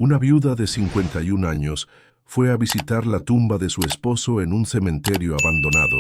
Una viuda de 51 años fue a visitar la tumba de su esposo en un cementerio abandonado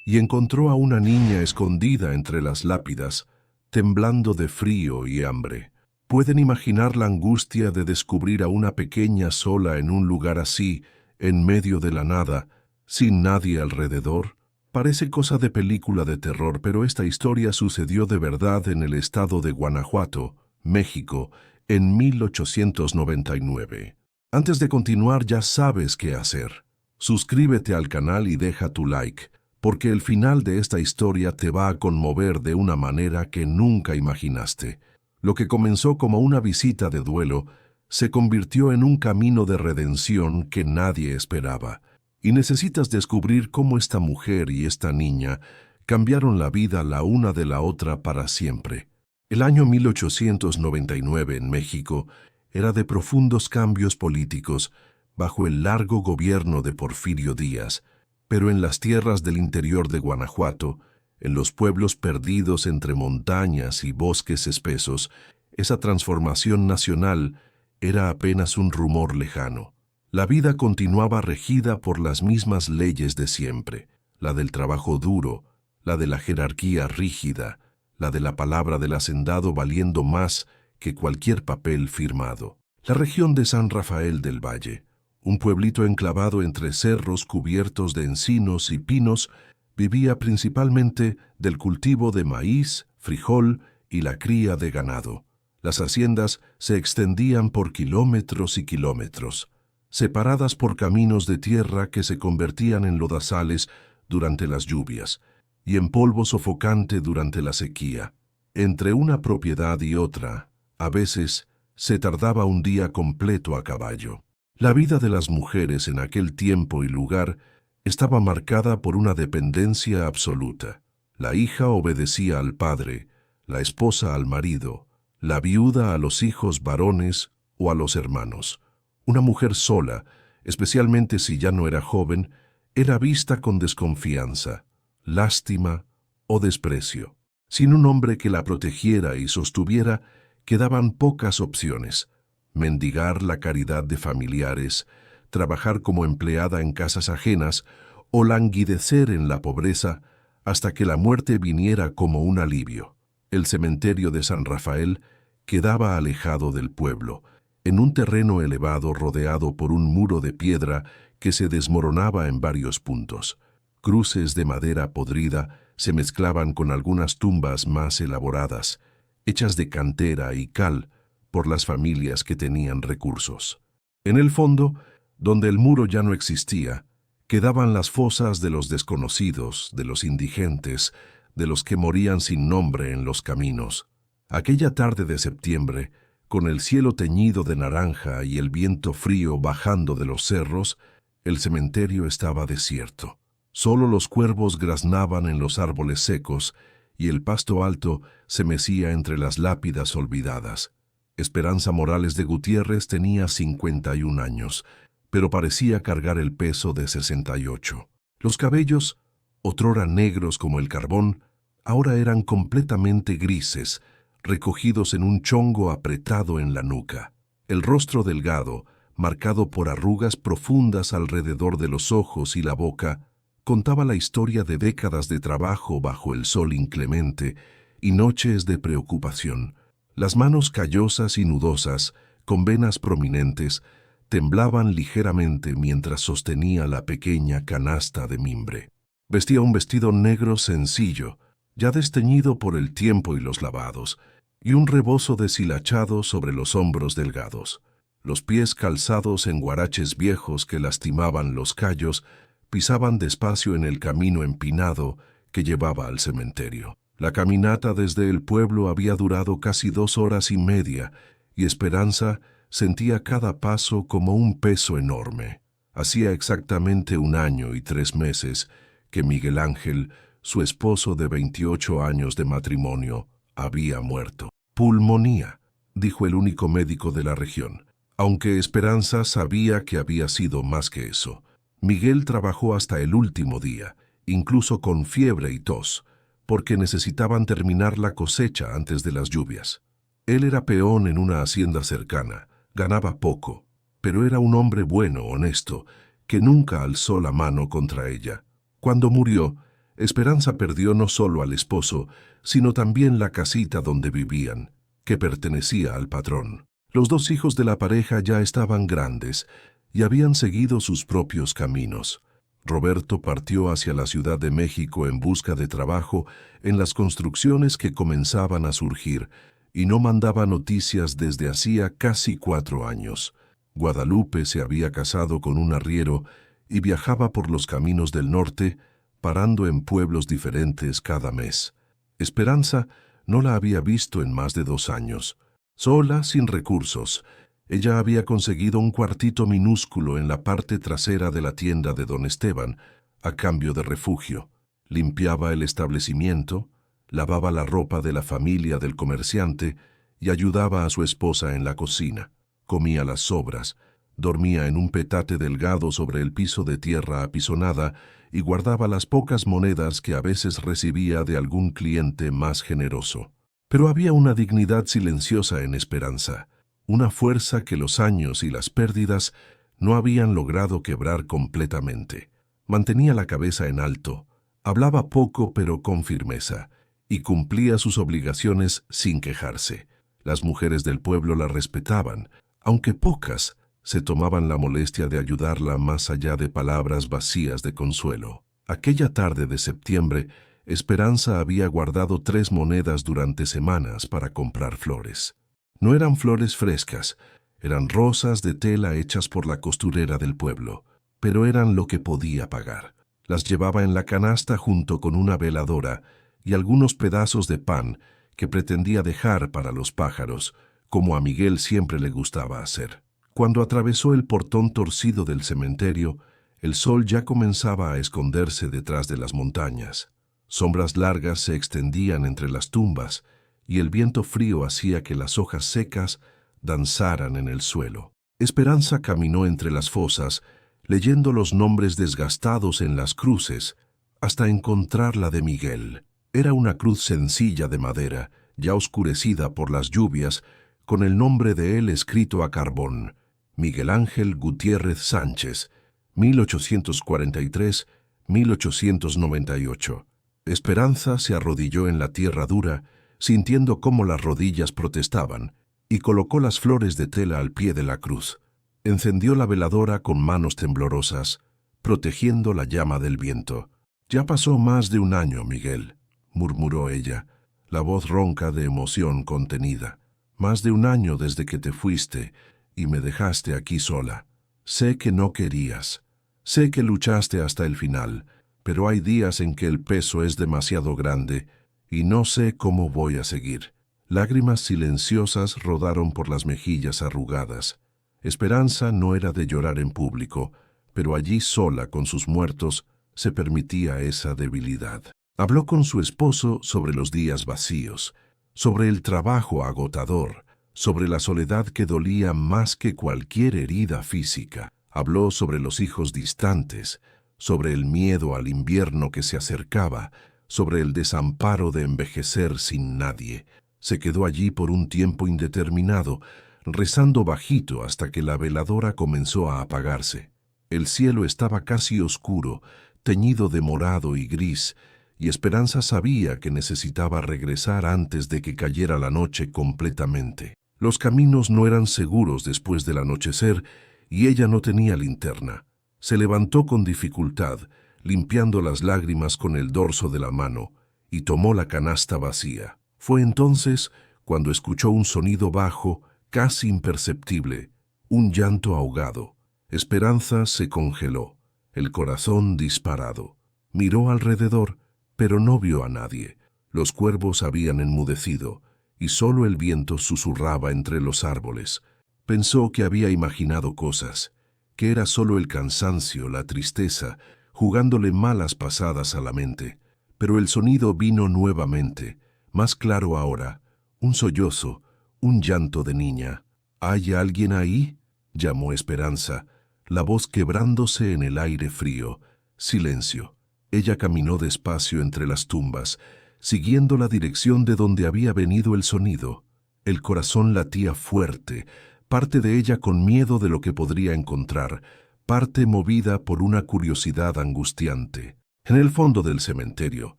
y encontró a una niña escondida entre las lápidas, temblando de frío y hambre. ¿Pueden imaginar la angustia de descubrir a una pequeña sola en un lugar así, en medio de la nada, sin nadie alrededor? Parece cosa de película de terror, pero esta historia sucedió de verdad en el estado de Guanajuato, México, en 1899. Antes de continuar, ya sabes qué hacer. Suscríbete al canal y deja tu like, porque el final de esta historia te va a conmover de una manera que nunca imaginaste. Lo que comenzó como una visita de duelo se convirtió en un camino de redención que nadie esperaba. Y necesitas descubrir cómo esta mujer y esta niña cambiaron la vida la una de la otra para siempre. El año 1899 en México era de profundos cambios políticos bajo el largo gobierno de Porfirio Díaz, pero en las tierras del interior de Guanajuato, en los pueblos perdidos entre montañas y bosques espesos, esa transformación nacional era apenas un rumor lejano. La vida continuaba regida por las mismas leyes de siempre, la del trabajo duro, la de la jerarquía rígida, la de la palabra del hacendado valiendo más que cualquier papel firmado. La región de San Rafael del Valle, un pueblito enclavado entre cerros cubiertos de encinos y pinos, vivía principalmente del cultivo de maíz, frijol y la cría de ganado. Las haciendas se extendían por kilómetros y kilómetros, separadas por caminos de tierra que se convertían en lodazales durante las lluvias y en polvo sofocante durante la sequía. Entre una propiedad y otra, a veces, se tardaba un día completo a caballo. La vida de las mujeres en aquel tiempo y lugar estaba marcada por una dependencia absoluta. La hija obedecía al padre, la esposa al marido, la viuda a los hijos varones o a los hermanos. Una mujer sola, especialmente si ya no era joven, era vista con desconfianza, lástima o desprecio. Sin un hombre que la protegiera y sostuviera, quedaban pocas opciones: mendigar la caridad de familiares, trabajar como empleada en casas ajenas o languidecer en la pobreza hasta que la muerte viniera como un alivio. El cementerio de San Rafael quedaba alejado del pueblo, en un terreno elevado rodeado por un muro de piedra que se desmoronaba en varios puntos. Cruces de madera podrida se mezclaban con algunas tumbas más elaboradas, hechas de cantera y cal por las familias que tenían recursos. En el fondo, donde el muro ya no existía, quedaban las fosas de los desconocidos, de los indigentes, de los que morían sin nombre en los caminos. Aquella tarde de septiembre, con el cielo teñido de naranja y el viento frío bajando de los cerros, el cementerio estaba desierto. Solo los cuervos graznaban en los árboles secos y el pasto alto se mecía entre las lápidas olvidadas. Esperanza Morales de Gutiérrez tenía 51 años, pero parecía cargar el peso de 68. Los cabellos, otrora negros como el carbón, ahora eran completamente grises, recogidos en un chongo apretado en la nuca. El rostro delgado, marcado por arrugas profundas alrededor de los ojos y la boca, contaba la historia de décadas de trabajo bajo el sol inclemente y noches de preocupación. Las manos callosas y nudosas, con venas prominentes, temblaban ligeramente mientras sostenía la pequeña canasta de mimbre. Vestía un vestido negro sencillo, ya desteñido por el tiempo y los lavados, y un rebozo deshilachado sobre los hombros delgados. Los pies calzados en guaraches viejos que lastimaban los callos, pisaban despacio en el camino empinado que llevaba al cementerio. La caminata desde el pueblo había durado casi 2 horas y media, y Esperanza sentía cada paso como un peso enorme. Hacía exactamente 1 año y 3 meses que Miguel Ángel, su esposo de 28 años de matrimonio, había muerto. Pulmonía, dijo el único médico de la región, aunque Esperanza sabía que había sido más que eso. Miguel trabajó hasta el último día, incluso con fiebre y tos, porque necesitaban terminar la cosecha antes de las lluvias. Él era peón en una hacienda cercana, ganaba poco, pero era un hombre bueno, honesto, que nunca alzó la mano contra ella. Cuando murió, Esperanza perdió no solo al esposo, sino también la casita donde vivían, que pertenecía al patrón. Los dos hijos de la pareja ya estaban grandes y habían seguido sus propios caminos. Roberto partió hacia la Ciudad de México en busca de trabajo en las construcciones que comenzaban a surgir y no mandaba noticias desde hacía casi 4 años. Guadalupe se había casado con un arriero y viajaba por los caminos del norte, parando en pueblos diferentes cada mes. Esperanza no la había visto en más de 2 años. Sola, sin recursos, ella había conseguido un cuartito minúsculo en la parte trasera de la tienda de don Esteban, a cambio de refugio. Limpiaba el establecimiento, lavaba la ropa de la familia del comerciante y ayudaba a su esposa en la cocina. Comía las sobras, dormía en un petate delgado sobre el piso de tierra apisonada y guardaba las pocas monedas que a veces recibía de algún cliente más generoso. Pero había una dignidad silenciosa en Esperanza, una fuerza que los años y las pérdidas no habían logrado quebrar completamente. Mantenía la cabeza en alto, hablaba poco pero con firmeza, y cumplía sus obligaciones sin quejarse. Las mujeres del pueblo la respetaban, aunque pocas se tomaban la molestia de ayudarla más allá de palabras vacías de consuelo. Aquella tarde de septiembre, Esperanza había guardado 3 monedas durante semanas para comprar flores. No eran flores frescas, eran rosas de tela hechas por la costurera del pueblo, pero eran lo que podía pagar. Las llevaba en la canasta junto con una veladora y algunos pedazos de pan que pretendía dejar para los pájaros, como a Miguel siempre le gustaba hacer. Cuando atravesó el portón torcido del cementerio, el sol ya comenzaba a esconderse detrás de las montañas. Sombras largas se extendían entre las tumbas y el viento frío hacía que las hojas secas danzaran en el suelo. Esperanza caminó entre las fosas, leyendo los nombres desgastados en las cruces, hasta encontrar la de Miguel. Era una cruz sencilla de madera, ya oscurecida por las lluvias, con el nombre de él escrito a carbón: Miguel Ángel Gutiérrez Sánchez, 1843-1898. Esperanza se arrodilló en la tierra dura, sintiendo cómo las rodillas protestaban, y colocó las flores de tela al pie de la cruz. Encendió la veladora con manos temblorosas, protegiendo la llama del viento. «Ya pasó más de 1 año, Miguel», murmuró ella, la voz ronca de emoción contenida. «Más de 1 año desde que te fuiste y me dejaste aquí sola. Sé que no querías. Sé que luchaste hasta el final, pero hay días en que el peso es demasiado grande y no sé cómo voy a seguir». Lágrimas silenciosas rodaron por las mejillas arrugadas. Esperanza no era de llorar en público, pero allí sola con sus muertos se permitía esa debilidad. Habló con su esposo sobre los días vacíos, sobre el trabajo agotador, sobre la soledad que dolía más que cualquier herida física. Habló sobre los hijos distantes, sobre el miedo al invierno que se acercaba, sobre el desamparo de envejecer sin nadie. Se quedó allí por un tiempo indeterminado, rezando bajito hasta que la veladora comenzó a apagarse. El cielo estaba casi oscuro, teñido de morado y gris, y Esperanza sabía que necesitaba regresar antes de que cayera la noche completamente. Los caminos no eran seguros después del anochecer y ella no tenía linterna. Se levantó con dificultad, limpiando las lágrimas con el dorso de la mano, y tomó la canasta vacía. Fue entonces cuando escuchó un sonido bajo, casi imperceptible, un llanto ahogado. Esperanza se congeló, el corazón disparado. Miró alrededor, pero no vio a nadie. Los cuervos habían enmudecido, y solo el viento susurraba entre los árboles. Pensó que había imaginado cosas, que era solo el cansancio, la tristeza, jugándole malas pasadas a la mente. Pero el sonido vino nuevamente, más claro ahora, un sollozo, un llanto de niña. «¿Hay alguien ahí?», llamó Esperanza, la voz quebrándose en el aire frío. Silencio. Ella caminó despacio entre las tumbas, siguiendo la dirección de donde había venido el sonido. El corazón latía fuerte, parte de ella con miedo de lo que podría encontrar, parte movida por una curiosidad angustiante. En el fondo del cementerio,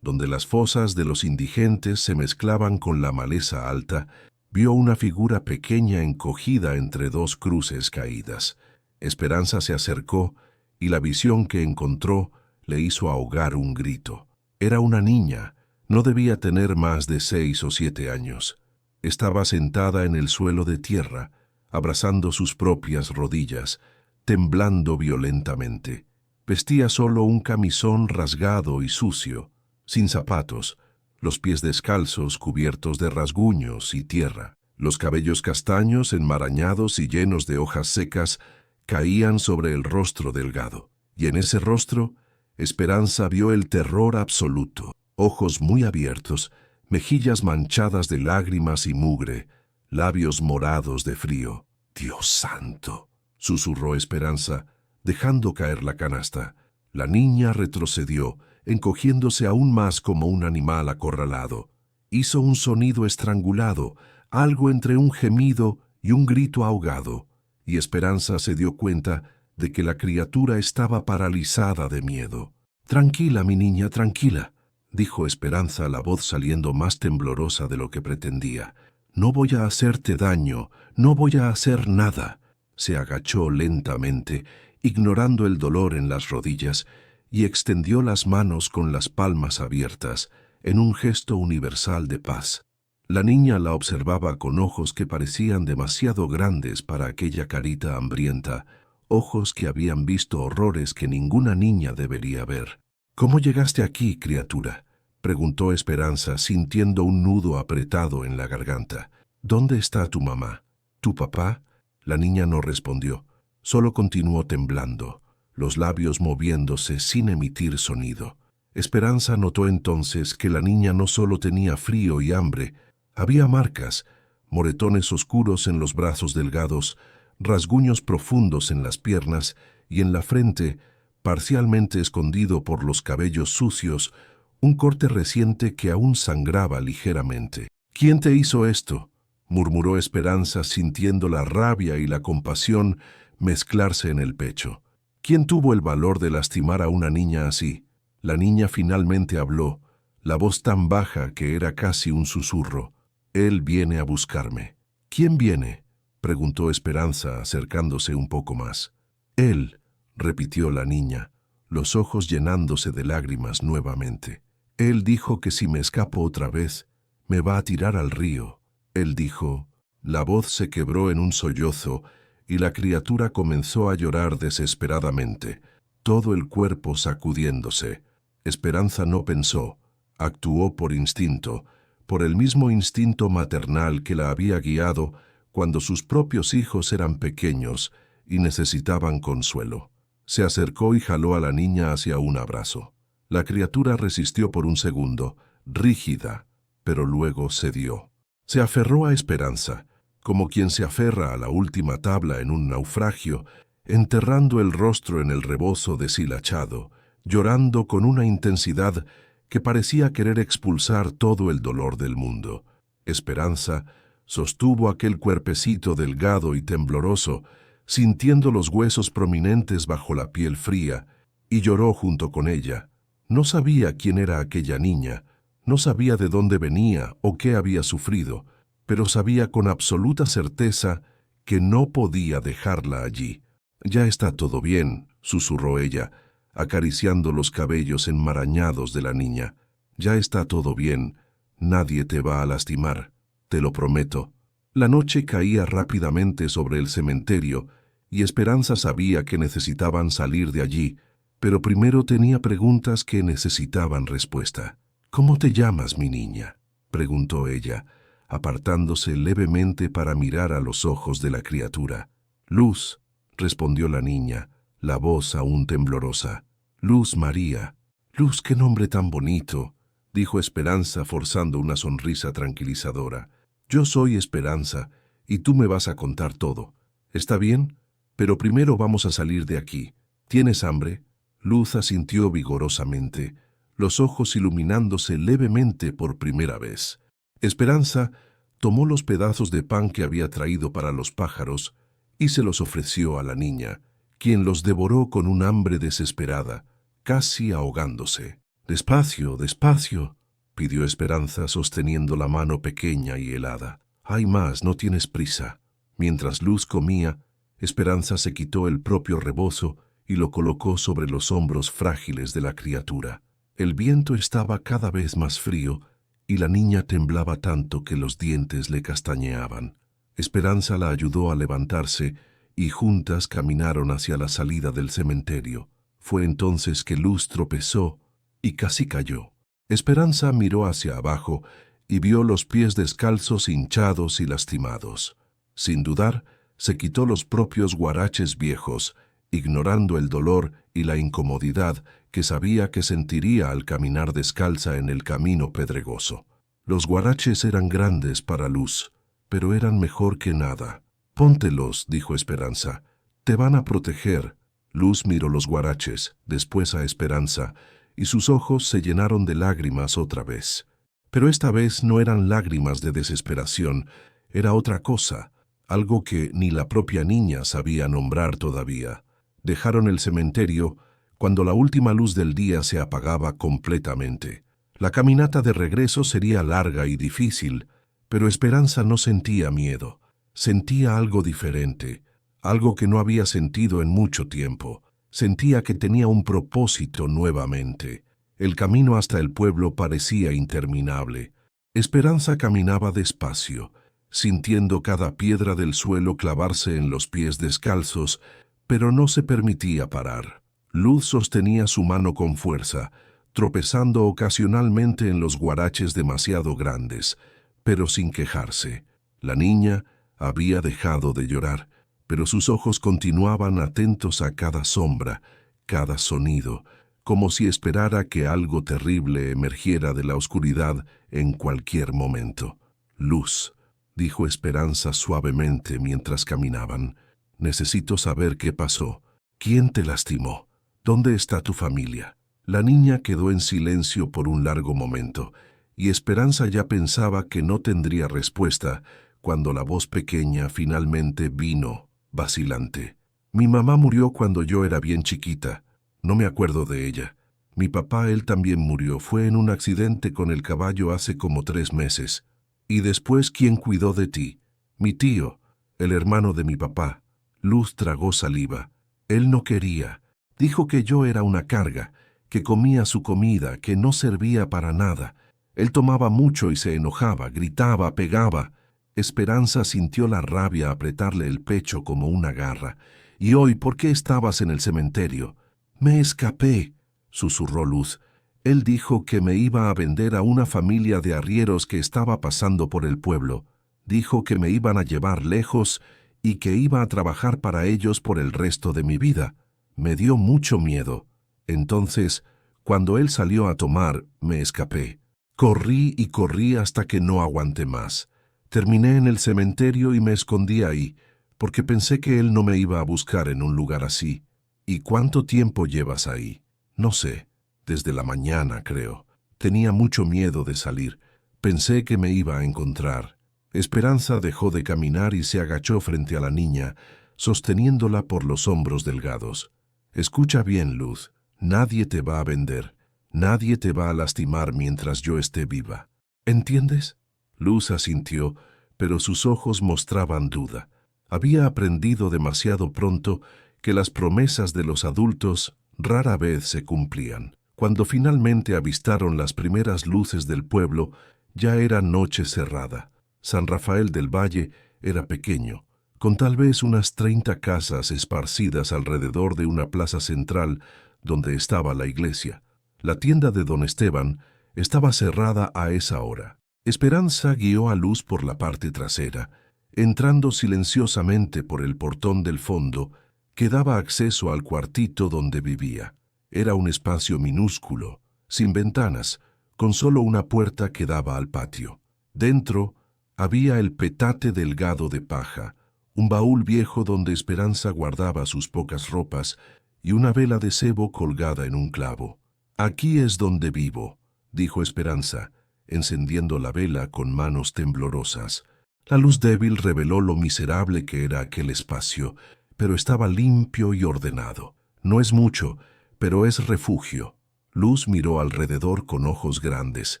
donde las fosas de los indigentes se mezclaban con la maleza alta, vio una figura pequeña encogida entre dos cruces caídas. Esperanza se acercó y la visión que encontró le hizo ahogar un grito. Era una niña, no debía tener más de 6 o 7 años. Estaba sentada en el suelo de tierra, abrazando sus propias rodillas, temblando violentamente. Vestía solo un camisón rasgado y sucio, sin zapatos, los pies descalzos cubiertos de rasguños y tierra. Los cabellos castaños, enmarañados y llenos de hojas secas, caían sobre el rostro delgado. Y en ese rostro, Esperanza vio el terror absoluto. Ojos muy abiertos, mejillas manchadas de lágrimas y mugre, labios morados de frío. «Dios santo», susurró Esperanza, dejando caer la canasta. La niña retrocedió, encogiéndose aún más como un animal acorralado. Hizo un sonido estrangulado, algo entre un gemido y un grito ahogado, y Esperanza se dio cuenta de que la criatura estaba paralizada de miedo. «Tranquila, mi niña, tranquila», dijo Esperanza, la voz saliendo más temblorosa de lo que pretendía. «No voy a hacerte daño, no voy a hacer nada». Se agachó lentamente, ignorando el dolor en las rodillas, y extendió las manos con las palmas abiertas, en un gesto universal de paz. La niña la observaba con ojos que parecían demasiado grandes para aquella carita hambrienta, ojos que habían visto horrores que ninguna niña debería ver. «¿Cómo llegaste aquí, criatura?», preguntó Esperanza, sintiendo un nudo apretado en la garganta. «¿Dónde está tu mamá? ¿Tu papá?». La niña no respondió, solo continuó temblando, los labios moviéndose sin emitir sonido. Esperanza notó entonces que la niña no solo tenía frío y hambre, había marcas, moretones oscuros en los brazos delgados, rasguños profundos en las piernas y en la frente, parcialmente escondido por los cabellos sucios, un corte reciente que aún sangraba ligeramente. «¿Quién te hizo esto?», murmuró Esperanza, sintiendo la rabia y la compasión mezclarse en el pecho. «¿Quién tuvo el valor de lastimar a una niña así?». La niña finalmente habló, la voz tan baja que era casi un susurro. «Él viene a buscarme». «¿Quién viene?», preguntó Esperanza, acercándose un poco más. «Él», repitió la niña, los ojos llenándose de lágrimas nuevamente. «Él dijo que si me escapo otra vez, me va a tirar al río». Él dijo. La voz se quebró en un sollozo y la criatura comenzó a llorar desesperadamente, todo el cuerpo sacudiéndose. Esperanza no pensó, actuó por instinto, por el mismo instinto maternal que la había guiado cuando sus propios hijos eran pequeños y necesitaban consuelo. Se acercó y jaló a la niña hacia un abrazo. La criatura resistió por un segundo, rígida, pero luego cedió. Se aferró a Esperanza, como quien se aferra a la última tabla en un naufragio, enterrando el rostro en el rebozo deshilachado, llorando con una intensidad que parecía querer expulsar todo el dolor del mundo. Esperanza sostuvo aquel cuerpecito delgado y tembloroso, sintiendo los huesos prominentes bajo la piel fría, y lloró junto con ella. No sabía quién era aquella niña, no sabía de dónde venía o qué había sufrido, pero sabía con absoluta certeza que no podía dejarla allí. «Ya está todo bien», susurró ella, acariciando los cabellos enmarañados de la niña. «Ya está todo bien, nadie te va a lastimar, te lo prometo». La noche caía rápidamente sobre el cementerio y Esperanza sabía que necesitaban salir de allí, pero primero tenía preguntas que necesitaban respuesta. «¿Cómo te llamas, mi niña?», preguntó ella, apartándose levemente para mirar a los ojos de la criatura. «Luz», respondió la niña, la voz aún temblorosa. «Luz María». «Luz, qué nombre tan bonito», dijo Esperanza forzando una sonrisa tranquilizadora. «Yo soy Esperanza y tú me vas a contar todo. ¿Está bien? Pero primero vamos a salir de aquí. ¿Tienes hambre?». Luz asintió vigorosamente, los ojos iluminándose levemente por primera vez. Esperanza tomó los pedazos de pan que había traído para los pájaros y se los ofreció a la niña, quien los devoró con un hambre desesperada, casi ahogándose. «Despacio, despacio», pidió Esperanza sosteniendo la mano pequeña y helada. «Hay más, no tienes prisa». Mientras Luz comía, Esperanza se quitó el propio rebozo y lo colocó sobre los hombros frágiles de la criatura. El viento estaba cada vez más frío y la niña temblaba tanto que los dientes le castañeaban. Esperanza la ayudó a levantarse y juntas caminaron hacia la salida del cementerio. Fue entonces que Luz tropezó y casi cayó. Esperanza miró hacia abajo y vio los pies descalzos, hinchados y lastimados. Sin dudar, se quitó los propios guaraches viejos, ignorando el dolor y la incomodidad que sabía que sentiría al caminar descalza en el camino pedregoso. Los guaraches eran grandes para Luz, pero eran mejor que nada. «Póntelos», dijo Esperanza. «Te van a proteger». Luz miró los guaraches, después a Esperanza, y sus ojos se llenaron de lágrimas otra vez. Pero esta vez no eran lágrimas de desesperación, era otra cosa, algo que ni la propia niña sabía nombrar todavía. Dejaron el cementerio cuando la última luz del día se apagaba completamente. La caminata de regreso sería larga y difícil, pero Esperanza no sentía miedo. Sentía algo diferente, algo que no había sentido en mucho tiempo. Sentía que tenía un propósito nuevamente. El camino hasta el pueblo parecía interminable. Esperanza caminaba despacio, sintiendo cada piedra del suelo clavarse en los pies descalzos, pero no se permitía parar. Luz sostenía su mano con fuerza, tropezando ocasionalmente en los guaraches demasiado grandes, pero sin quejarse. La niña había dejado de llorar, pero sus ojos continuaban atentos a cada sombra, cada sonido, como si esperara que algo terrible emergiera de la oscuridad en cualquier momento. «Luz», dijo Esperanza suavemente mientras caminaban, «necesito saber qué pasó. ¿Quién te lastimó? ¿Dónde está tu familia?» La niña quedó en silencio por un largo momento, y Esperanza ya pensaba que no tendría respuesta cuando la voz pequeña finalmente vino, vacilante. «Mi mamá murió cuando yo era bien chiquita. No me acuerdo de ella. Mi papá, él también murió. Fue en un accidente con el caballo hace como 3 meses. ¿Y después quién cuidó de ti?» «Mi tío, el hermano de mi papá». Luz tragó saliva. Él no quería. Dijo que yo era una carga, que comía su comida, que no servía para nada. Él tomaba mucho y se enojaba, gritaba, pegaba. Esperanza sintió la rabia apretarle el pecho como una garra. «¿Y hoy por qué estabas en el cementerio?» «Me escapé», susurró Luz. «Él dijo que me iba a vender a una familia de arrieros que estaba pasando por el pueblo. Dijo que me iban a llevar lejos y que iba a trabajar para ellos por el resto de mi vida. Me dio mucho miedo. Entonces, cuando él salió a tomar, me escapé. Corrí y corrí hasta que no aguanté más. Terminé en el cementerio y me escondí ahí, porque pensé que él no me iba a buscar en un lugar así. ¿Y cuánto tiempo llevas ahí?» «No sé. Desde la mañana, creo. Tenía mucho miedo de salir. Pensé que me iba a encontrar». Esperanza dejó de caminar y se agachó frente a la niña, sosteniéndola por los hombros delgados. «Escucha bien, Luz. Nadie te va a vender. Nadie te va a lastimar mientras yo esté viva. ¿Entiendes?» Luz asintió, pero sus ojos mostraban duda. Había aprendido demasiado pronto que las promesas de los adultos rara vez se cumplían. Cuando finalmente avistaron las primeras luces del pueblo, ya era noche cerrada. San Rafael del Valle era pequeño, con tal vez unas 30 casas esparcidas alrededor de una plaza central donde estaba la iglesia. La tienda de don Esteban estaba cerrada a esa hora. Esperanza guió a Luz por la parte trasera, entrando silenciosamente por el portón del fondo que daba acceso al cuartito donde vivía. Era un espacio minúsculo, sin ventanas, con solo una puerta que daba al patio. Dentro había el petate delgado de paja, un baúl viejo donde Esperanza guardaba sus pocas ropas y una vela de sebo colgada en un clavo. «Aquí es donde vivo», dijo Esperanza. encendiendo la vela con manos temblorosas. La luz débil reveló lo miserable que era aquel espacio, pero estaba limpio y ordenado. No es mucho, pero es refugio. Luz miró alrededor con ojos grandes.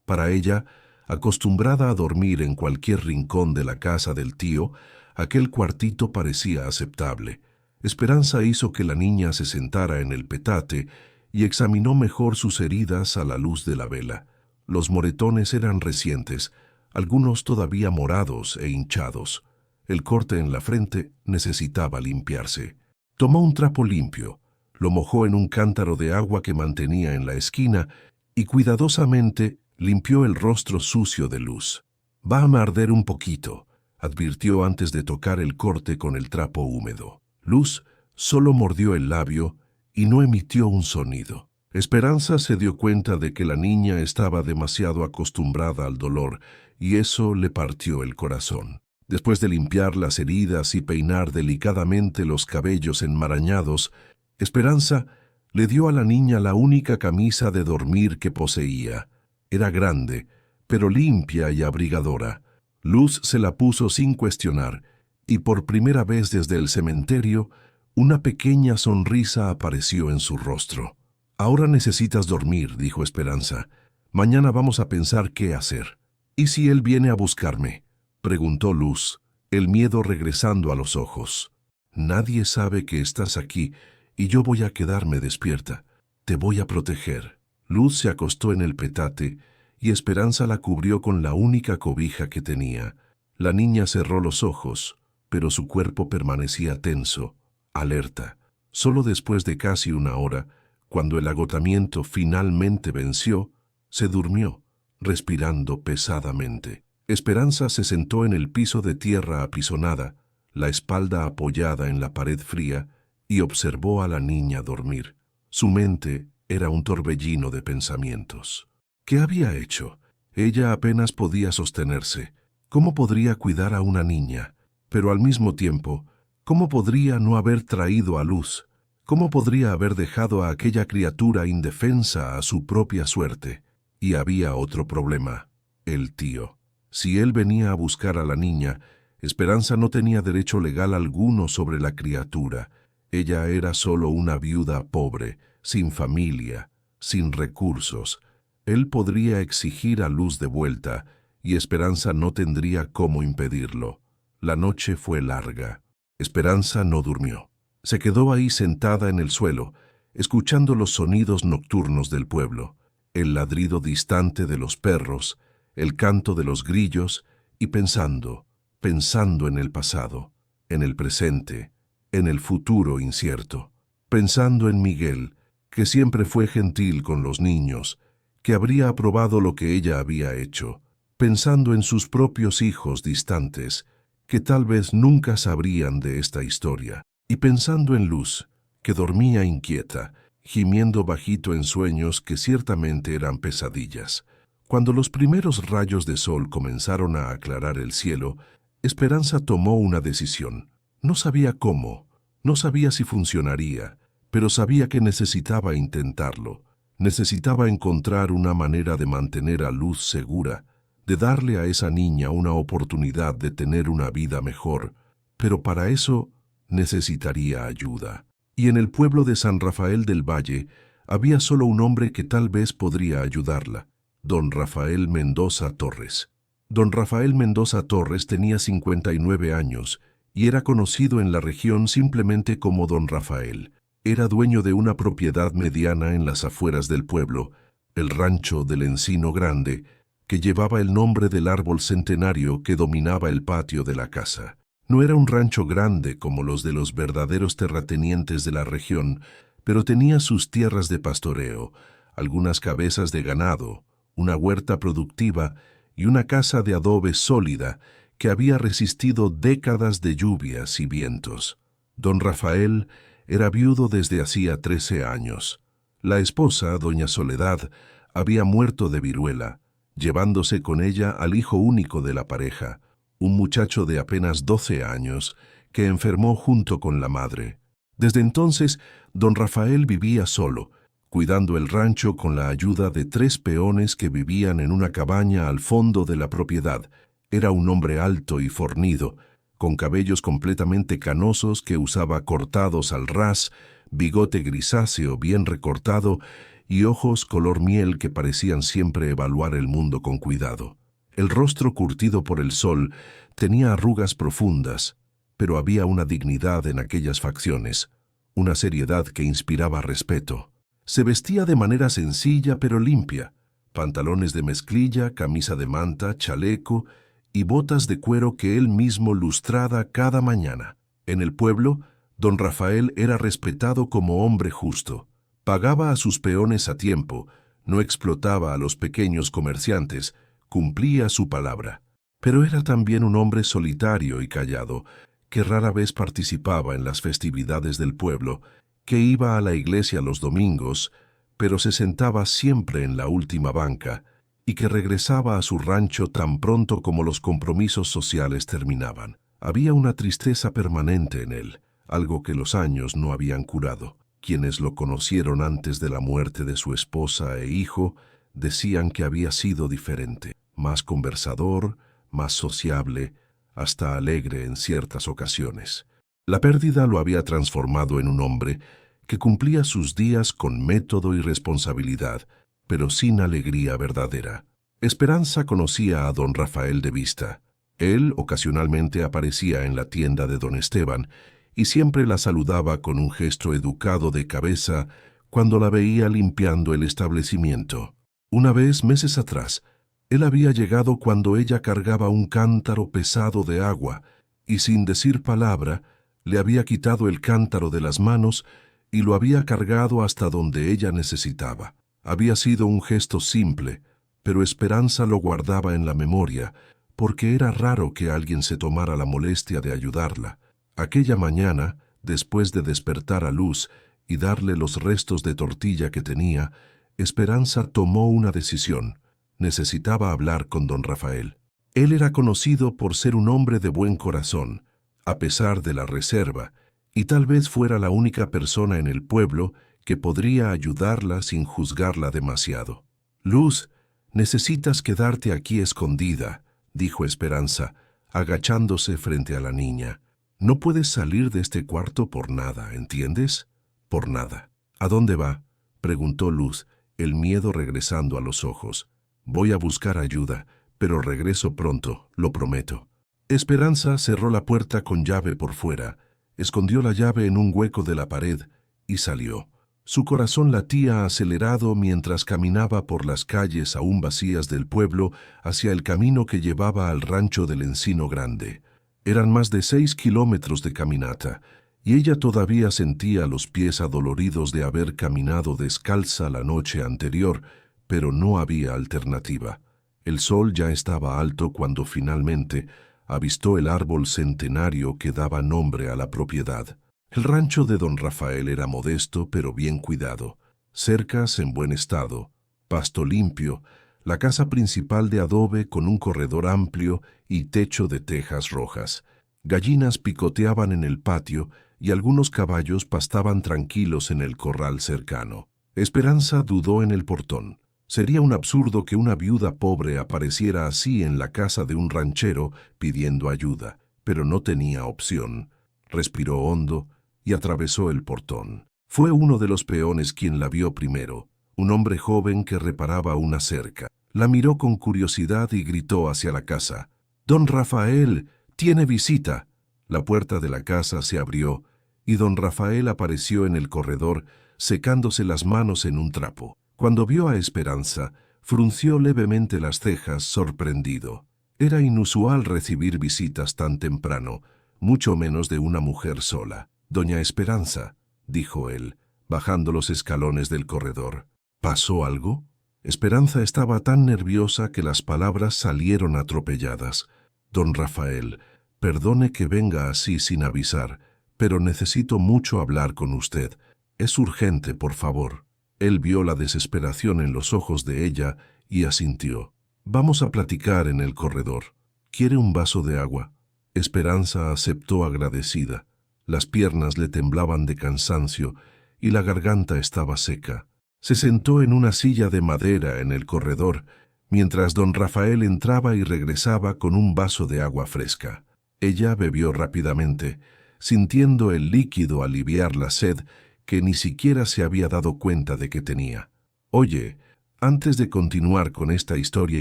Para ella, acostumbrada a dormir en cualquier rincón de la casa del tío, aquel cuartito parecía aceptable. Esperanza hizo que la niña se sentara en el petate y examinó mejor sus heridas a la luz de la vela. Los moretones eran recientes, algunos todavía morados e hinchados. El corte en la frente necesitaba limpiarse. Tomó un trapo limpio, lo mojó en un cántaro de agua que mantenía en la esquina y cuidadosamente limpió el rostro sucio de Luz. «Va a arder un poquito», advirtió antes de tocar el corte con el trapo húmedo. Luz solo mordió el labio y no emitió un sonido. Esperanza se dio cuenta de que la niña estaba demasiado acostumbrada al dolor y eso le partió el corazón. Después de limpiar las heridas y peinar delicadamente los cabellos enmarañados, Esperanza le dio a la niña la única camisa de dormir que poseía. Era grande, pero limpia y abrigadora. Luz se la puso sin cuestionar, y por primera vez desde el cementerio, una pequeña sonrisa apareció en su rostro. «Ahora necesitas dormir», dijo Esperanza. «Mañana vamos a pensar qué hacer». «¿Y si él viene a buscarme?», preguntó Luz, el miedo regresando a los ojos. «Nadie sabe que estás aquí, y yo voy a quedarme despierta. Te voy a proteger». Luz se acostó en el petate, y Esperanza la cubrió con la única cobija que tenía. La niña cerró los ojos, pero su cuerpo permanecía tenso, alerta. Solo después de casi una hora, cuando el agotamiento finalmente venció, se durmió, respirando pesadamente. Esperanza se sentó en el piso de tierra apisonada, la espalda apoyada en la pared fría, y observó a la niña dormir. Su mente era un torbellino de pensamientos. ¿Qué había hecho? Ella apenas podía sostenerse. ¿Cómo podría cuidar a una niña? Pero al mismo tiempo, ¿cómo podría no haber traído a Luz? ¿Cómo podría haber dejado a aquella criatura indefensa a su propia suerte? Y había otro problema, el tío. Si él venía a buscar a la niña, Esperanza no tenía derecho legal alguno sobre la criatura. Ella era solo una viuda pobre, sin familia, sin recursos. Él podría exigir a Luz de vuelta, y Esperanza no tendría cómo impedirlo. La noche fue larga. Esperanza no durmió. Se quedó ahí sentada en el suelo, escuchando los sonidos nocturnos del pueblo, el ladrido distante de los perros, el canto de los grillos, y pensando en el pasado, en el presente, en el futuro incierto, pensando en Miguel, que siempre fue gentil con los niños, que habría aprobado lo que ella había hecho, pensando en sus propios hijos distantes, que tal vez nunca sabrían de esta historia, y pensando en Luz, que dormía inquieta, gimiendo bajito en sueños que ciertamente eran pesadillas. Cuando los primeros rayos de sol comenzaron a aclarar el cielo, Esperanza tomó una decisión. No sabía cómo, no sabía si funcionaría, pero sabía que necesitaba intentarlo. Necesitaba encontrar una manera de mantener a Luz segura, de darle a esa niña una oportunidad de tener una vida mejor, pero para eso necesitaría ayuda. Y en el pueblo de San Rafael del Valle había solo un hombre que tal vez podría ayudarla, don Rafael Mendoza Torres. Don Rafael Mendoza Torres tenía 59 años y era conocido en la región simplemente como don Rafael. Era dueño de una propiedad mediana en las afueras del pueblo, el rancho del Encino Grande, que llevaba el nombre del árbol centenario que dominaba el patio de la casa. No era un rancho grande como los de los verdaderos terratenientes de la región, pero tenía sus tierras de pastoreo, algunas cabezas de ganado, una huerta productiva y una casa de adobe sólida que había resistido décadas de lluvias y vientos. Don Rafael era viudo desde hacía 13 años. La esposa, doña Soledad, había muerto de viruela, llevándose con ella al hijo único de la pareja, un muchacho de apenas 12 años, que enfermó junto con la madre. Desde entonces, don Rafael vivía solo, cuidando el rancho con la ayuda de 3 peones que vivían en una cabaña al fondo de la propiedad. Era un hombre alto y fornido, con cabellos completamente canosos que usaba cortados al ras, bigote grisáceo bien recortado y ojos color miel que parecían siempre evaluar el mundo con cuidado. El rostro curtido por el sol tenía arrugas profundas, pero había una dignidad en aquellas facciones, una seriedad que inspiraba respeto. Se vestía de manera sencilla pero limpia, pantalones de mezclilla, camisa de manta, chaleco y botas de cuero que él mismo lustraba cada mañana. En el pueblo, don Rafael era respetado como hombre justo. Pagaba a sus peones a tiempo, no explotaba a los pequeños comerciantes, cumplía su palabra. Pero era también un hombre solitario y callado, que rara vez participaba en las festividades del pueblo, que iba a la iglesia los domingos, pero se sentaba siempre en la última banca, y que regresaba a su rancho tan pronto como los compromisos sociales terminaban. Había una tristeza permanente en él, algo que los años no habían curado. Quienes lo conocieron antes de la muerte de su esposa e hijo decían que había sido diferente, más conversador, más sociable, hasta alegre en ciertas ocasiones. La pérdida lo había transformado en un hombre que cumplía sus días con método y responsabilidad, pero sin alegría verdadera. Esperanza conocía a don Rafael de vista. Él ocasionalmente aparecía en la tienda de don Esteban y siempre la saludaba con un gesto educado de cabeza cuando la veía limpiando el establecimiento. Una vez, meses atrás, él había llegado cuando ella cargaba un cántaro pesado de agua y sin decir palabra le había quitado el cántaro de las manos y lo había cargado hasta donde ella necesitaba. Había sido un gesto simple, pero Esperanza lo guardaba en la memoria, porque era raro que alguien se tomara la molestia de ayudarla. Aquella mañana, después de despertar a Luz y darle los restos de tortilla que tenía, Esperanza tomó una decisión. Necesitaba hablar con don Rafael. Él era conocido por ser un hombre de buen corazón, a pesar de la reserva, y tal vez fuera la única persona en el pueblo que podría ayudarla sin juzgarla demasiado. «Luz, necesitas quedarte aquí escondida», dijo Esperanza, agachándose frente a la niña. «No puedes salir de este cuarto por nada, ¿entiendes? Por nada». «¿A dónde va?», preguntó Luz, el miedo regresando a los ojos. «Voy a buscar ayuda, pero regreso pronto, lo prometo». Esperanza cerró la puerta con llave por fuera, escondió la llave en un hueco de la pared y salió. Su corazón latía acelerado mientras caminaba por las calles aún vacías del pueblo hacia el camino que llevaba al rancho del Encino Grande. Eran más de 6 kilómetros de caminata, y ella todavía sentía los pies adoloridos de haber caminado descalza la noche anterior, pero no había alternativa. El sol ya estaba alto cuando finalmente avistó el árbol centenario que daba nombre a la propiedad. El rancho de don Rafael era modesto pero bien cuidado, cercas en buen estado, pasto limpio, la casa principal de adobe con un corredor amplio y techo de tejas rojas. Gallinas picoteaban en el patio y algunos caballos pastaban tranquilos en el corral cercano. Esperanza dudó en el portón. Sería un absurdo que una viuda pobre apareciera así en la casa de un ranchero pidiendo ayuda, pero no tenía opción. Respiró hondo y atravesó el portón. Fue uno de los peones quien la vio primero, un hombre joven que reparaba una cerca. La miró con curiosidad y gritó hacia la casa. «¡Don Rafael! ¡Tiene visita!». La puerta de la casa se abrió y don Rafael apareció en el corredor secándose las manos en un trapo. Cuando vio a Esperanza, frunció levemente las cejas, sorprendido. Era inusual recibir visitas tan temprano, mucho menos de una mujer sola. «Doña Esperanza», dijo él, bajando los escalones del corredor. «¿Pasó algo?». Esperanza estaba tan nerviosa que las palabras salieron atropelladas. «Don Rafael, perdone que venga así sin avisar, pero necesito mucho hablar con usted. Es urgente, por favor». Él vio la desesperación en los ojos de ella y asintió. «Vamos a platicar en el corredor. ¿Quiere un vaso de agua?». Esperanza aceptó agradecida. Las piernas le temblaban de cansancio y la garganta estaba seca. Se sentó en una silla de madera en el corredor, mientras don Rafael entraba y regresaba con un vaso de agua fresca. Ella bebió rápidamente, sintiendo el líquido aliviar la sed que ni siquiera se había dado cuenta de que tenía. Oye, antes de continuar con esta historia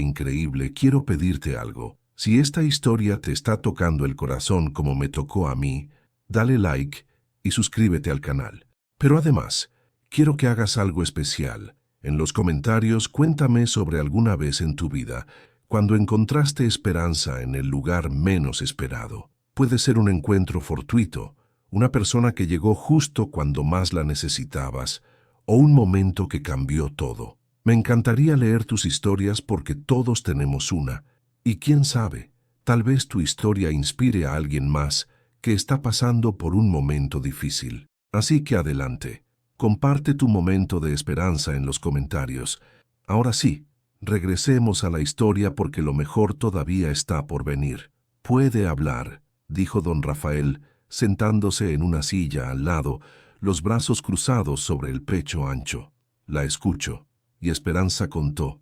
increíble, quiero pedirte algo. Si esta historia te está tocando el corazón como me tocó a mí, dale like y suscríbete al canal. Pero además, quiero que hagas algo especial. En los comentarios cuéntame sobre alguna vez en tu vida cuando encontraste esperanza en el lugar menos esperado. Puede ser un encuentro fortuito, una persona que llegó justo cuando más la necesitabas, o un momento que cambió todo. Me encantaría leer tus historias porque todos tenemos una, y quién sabe, tal vez tu historia inspire a alguien más que está pasando por un momento difícil. Así que adelante, comparte tu momento de esperanza en los comentarios. Ahora sí, regresemos a la historia porque lo mejor todavía está por venir. Puede hablar, dijo don Rafael, sentándose en una silla al lado, los brazos cruzados sobre el pecho ancho. La escucho. Y Esperanza contó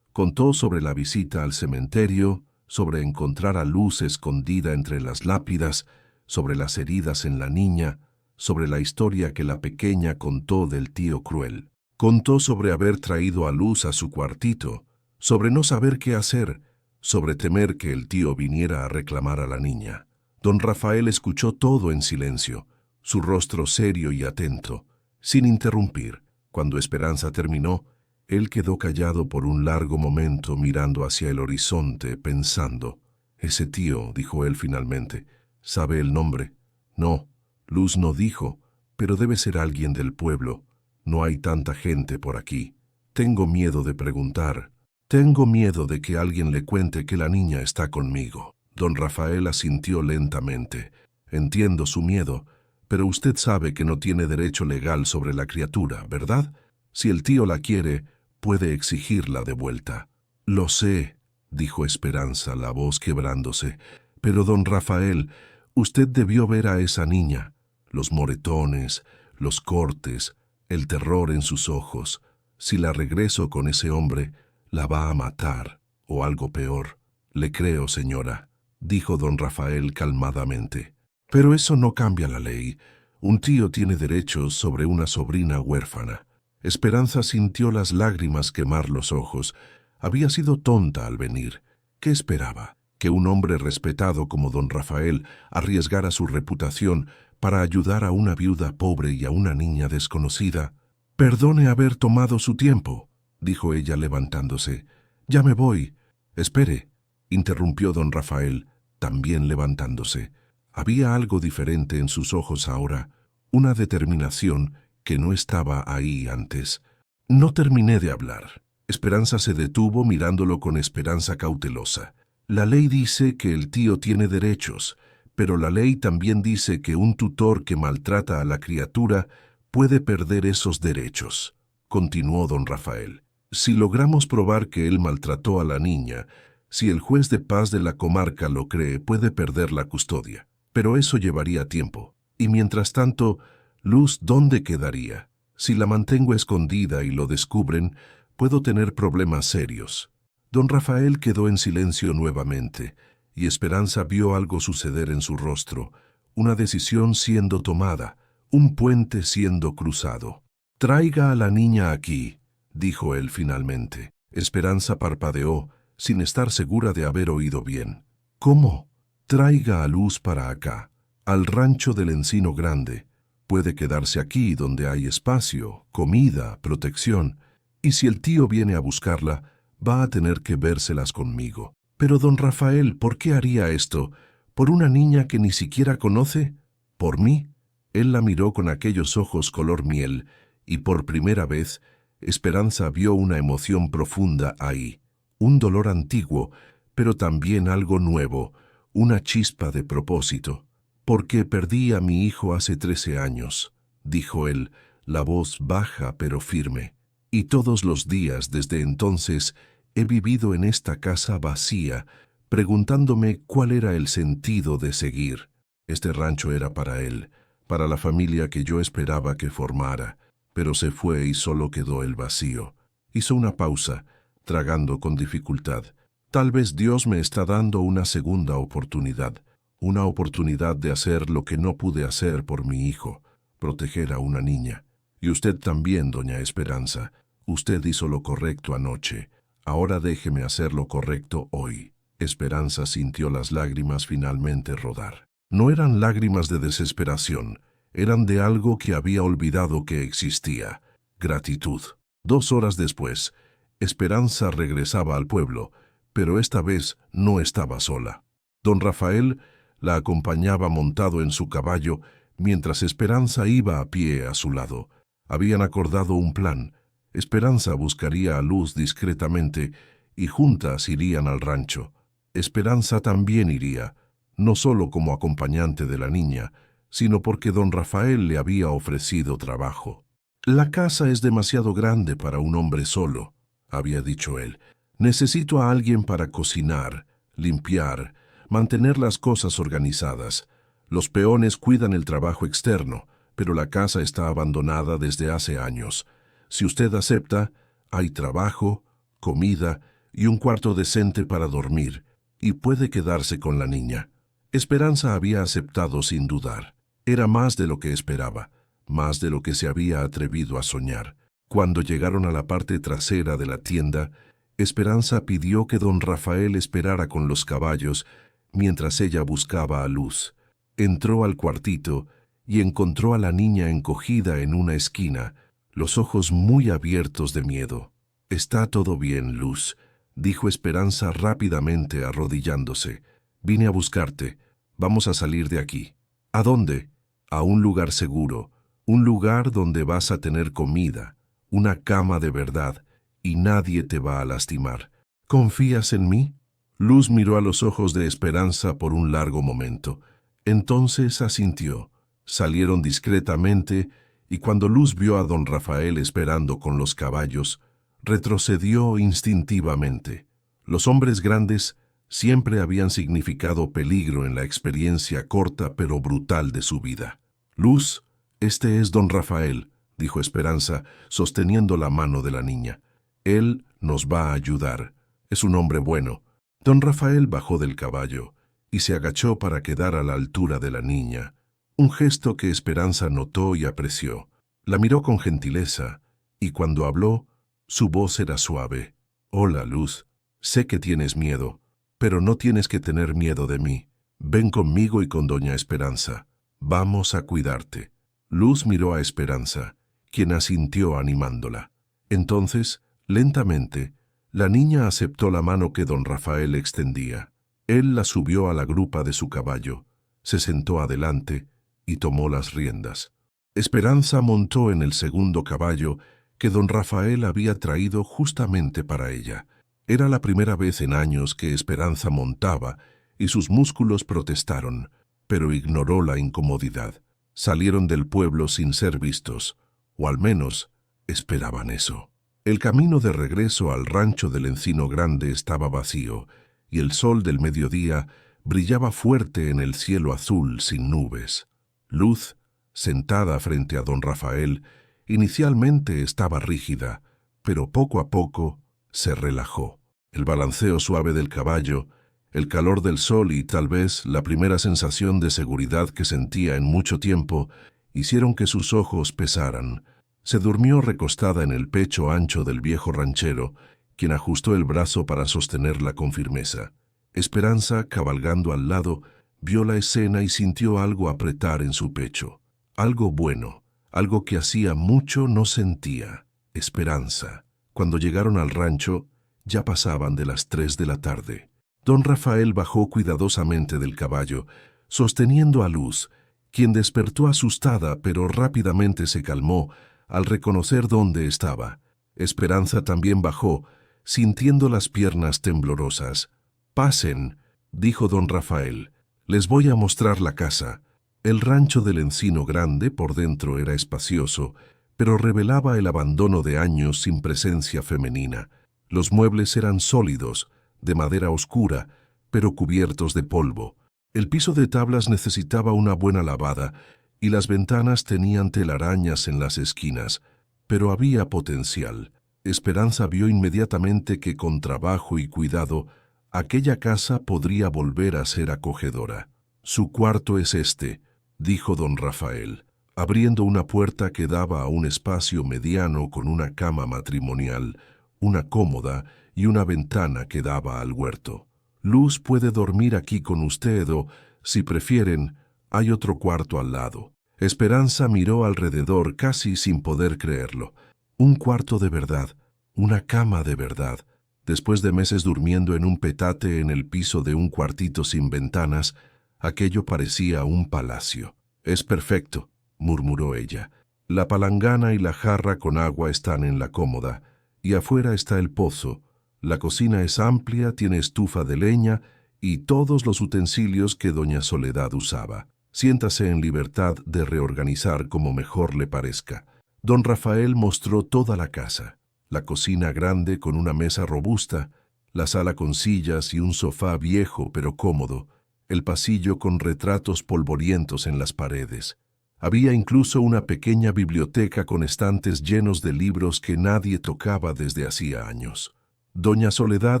sobre la visita al cementerio, sobre encontrar a Luz escondida entre las lápidas, sobre las heridas en la niña, sobre la historia que la pequeña contó del tío cruel. Contó sobre haber traído a Luz a su cuartito, sobre no saber qué hacer, sobre temer que el tío viniera a reclamar a la niña. Don Rafael escuchó todo en silencio, su rostro serio y atento, sin interrumpir. Cuando Esperanza terminó, él quedó callado por un largo momento mirando hacia el horizonte, pensando. «Ese tío», dijo él finalmente, «¿sabe el nombre?» «No, Luz no dijo, pero debe ser alguien del pueblo. No hay tanta gente por aquí. Tengo miedo de preguntar. Tengo miedo de que alguien le cuente que la niña está conmigo». Don Rafael asintió lentamente. «Entiendo su miedo, pero usted sabe que no tiene derecho legal sobre la criatura, ¿verdad? Si el tío la quiere, puede exigirla de vuelta». «Lo sé», dijo Esperanza, la voz quebrándose, «pero don Rafael, usted debió ver a esa niña, los moretones, los cortes, el terror en sus ojos. Si la regreso con ese hombre, la va a matar, o algo peor». «Le creo, señora», dijo don Rafael calmadamente. «Pero eso no cambia la ley. Un tío tiene derechos sobre una sobrina huérfana». Esperanza sintió las lágrimas quemar los ojos. Había sido tonta al venir. ¿Qué esperaba? ¿Que un hombre respetado como don Rafael arriesgara su reputación para ayudar a una viuda pobre y a una niña desconocida? «Perdone haber tomado su tiempo», dijo ella levantándose. «Ya me voy». «Espere», interrumpió don Rafael, también levantándose. Había algo diferente en sus ojos ahora, una determinación que no estaba ahí antes. «No terminé de hablar». Esperanza se detuvo mirándolo con esperanza cautelosa. «La ley dice que el tío tiene derechos, pero la ley también dice que un tutor que maltrata a la criatura puede perder esos derechos», continuó don Rafael. «Si logramos probar que él maltrató a la niña, si el juez de paz de la comarca lo cree, puede perder la custodia. Pero eso llevaría tiempo. Y mientras tanto, Luz, ¿dónde quedaría? Si la mantengo escondida y lo descubren, puedo tener problemas serios». Don Rafael quedó en silencio nuevamente, y Esperanza vio algo suceder en su rostro, una decisión siendo tomada, un puente siendo cruzado. «Traiga a la niña aquí», dijo él finalmente. Esperanza parpadeó, sin estar segura de haber oído bien. «¿Cómo?» «Traiga a Luz para acá, al rancho del Encino Grande. Puede quedarse aquí donde hay espacio, comida, protección, y si el tío viene a buscarla, va a tener que vérselas conmigo». «Pero don Rafael, ¿por qué haría esto? ¿Por una niña que ni siquiera conoce? ¿Por mí?» Él la miró con aquellos ojos color miel, y por primera vez, Esperanza vio una emoción profunda ahí, un dolor antiguo, pero también algo nuevo, una chispa de propósito. «Porque perdí a mi hijo hace 13 años», dijo él, la voz baja pero firme. «Y todos los días desde entonces he vivido en esta casa vacía, preguntándome cuál era el sentido de seguir. Este rancho era para él, para la familia que yo esperaba que formara, pero se fue y solo quedó el vacío. Hizo una pausa, tragando con dificultad. Tal vez Dios me está dando una segunda oportunidad, una oportunidad de hacer lo que no pude hacer por mi hijo, proteger a una niña. Y usted también, doña Esperanza. Usted hizo lo correcto anoche. Ahora déjeme hacer lo correcto hoy. Esperanza sintió las lágrimas finalmente rodar. No eran lágrimas de desesperación, eran de algo que había olvidado que existía: gratitud. 2 horas después, Esperanza regresaba al pueblo, pero esta vez no estaba sola. Don Rafael la acompañaba montado en su caballo, mientras Esperanza iba a pie a su lado. Habían acordado un plan. Esperanza buscaría a Luz discretamente y juntas irían al rancho. Esperanza también iría, no solo como acompañante de la niña, sino porque don Rafael le había ofrecido trabajo. «La casa es demasiado grande para un hombre solo», había dicho él. «Necesito a alguien para cocinar, limpiar, mantener las cosas organizadas. Los peones cuidan el trabajo externo, pero la casa está abandonada desde hace años. Si usted acepta, hay trabajo, comida y un cuarto decente para dormir, y puede quedarse con la niña». Esperanza había aceptado sin dudar. Era más de lo que esperaba, más de lo que se había atrevido a soñar. Cuando llegaron a la parte trasera de la tienda, Esperanza pidió que don Rafael esperara con los caballos mientras ella buscaba a Luz. Entró al cuartito y encontró a la niña encogida en una esquina, los ojos muy abiertos de miedo. «Está todo bien, Luz», dijo Esperanza rápidamente arrodillándose. «Vine a buscarte. Vamos a salir de aquí». «¿A dónde?» «A un lugar seguro, un lugar donde vas a tener comida, una cama de verdad, y nadie te va a lastimar. ¿Confías en mí?» Luz miró a los ojos de Esperanza por un largo momento. Entonces asintió. Salieron discretamente, y cuando Luz vio a don Rafael esperando con los caballos, retrocedió instintivamente. Los hombres grandes siempre habían significado peligro en la experiencia corta pero brutal de su vida. «Luz, este es don Rafael», dijo Esperanza, sosteniendo la mano de la niña. «Él nos va a ayudar. Es un hombre bueno». Don Rafael bajó del caballo y se agachó para quedar a la altura de la niña, un gesto que Esperanza notó y apreció. La miró con gentileza, y cuando habló, su voz era suave. «Hola, Luz. Sé que tienes miedo, pero no tienes que tener miedo de mí. Ven conmigo y con doña Esperanza. Vamos a cuidarte». Luz miró a Esperanza, quien asintió animándola. Entonces, lentamente, la niña aceptó la mano que don Rafael extendía. Él la subió a la grupa de su caballo, se sentó adelante y tomó las riendas. Esperanza montó en el segundo caballo que don Rafael había traído justamente para ella. Era la primera vez en años que Esperanza montaba y sus músculos protestaron, pero ignoró la incomodidad. Salieron del pueblo sin ser vistos, o al menos esperaban eso. El camino de regreso al rancho del Encino Grande estaba vacío, y el sol del mediodía brillaba fuerte en el cielo azul sin nubes. Luz, sentada frente a don Rafael, inicialmente estaba rígida, pero poco a poco se relajó. El balanceo suave del caballo, el calor del sol y tal vez la primera sensación de seguridad que sentía en mucho tiempo hicieron que sus ojos pesaran. Se durmió recostada en el pecho ancho del viejo ranchero, quien ajustó el brazo para sostenerla con firmeza. Esperanza, cabalgando al lado, vio la escena y sintió algo apretar en su pecho. Algo bueno, algo que hacía mucho no sentía. Esperanza. Cuando llegaron al rancho, ya pasaban de las 3 de la tarde. Don Rafael bajó cuidadosamente del caballo, sosteniendo a Luz, quien despertó asustada pero rápidamente se calmó al reconocer dónde estaba. Esperanza también bajó, sintiendo las piernas temblorosas. «Pasen», dijo don Rafael. «Les voy a mostrar la casa». El rancho del Encino Grande por dentro era espacioso, pero revelaba el abandono de años sin presencia femenina. Los muebles eran sólidos, de madera oscura, pero cubiertos de polvo. El piso de tablas necesitaba una buena lavada, y las ventanas tenían telarañas en las esquinas. pero había potencial. Esperanza vio inmediatamente que con trabajo y cuidado, aquella casa podría volver a ser acogedora. «Su cuarto es este», dijo don Rafael, abriendo una puerta que daba a un espacio mediano con una cama matrimonial, una cómoda y una ventana que daba al huerto. «Luz puede dormir aquí con usted o, si prefieren, hay otro cuarto al lado». Esperanza miró alrededor casi sin poder creerlo. Un cuarto de verdad, una cama de verdad. Después de meses durmiendo en un petate en el piso de un cuartito sin ventanas, aquello parecía un palacio. «Es perfecto», murmuró ella. «La palangana y la jarra con agua están en la cómoda, y afuera está el pozo. La cocina es amplia, tiene estufa de leña y todos los utensilios que doña Soledad usaba. Siéntase en libertad de reorganizar como mejor le parezca». Don Rafael mostró toda la casa. La cocina grande con una mesa robusta, la sala con sillas y un sofá viejo pero cómodo, el pasillo con retratos polvorientos en las paredes. Había incluso una pequeña biblioteca con estantes llenos de libros que nadie tocaba desde hacía años. «Doña Soledad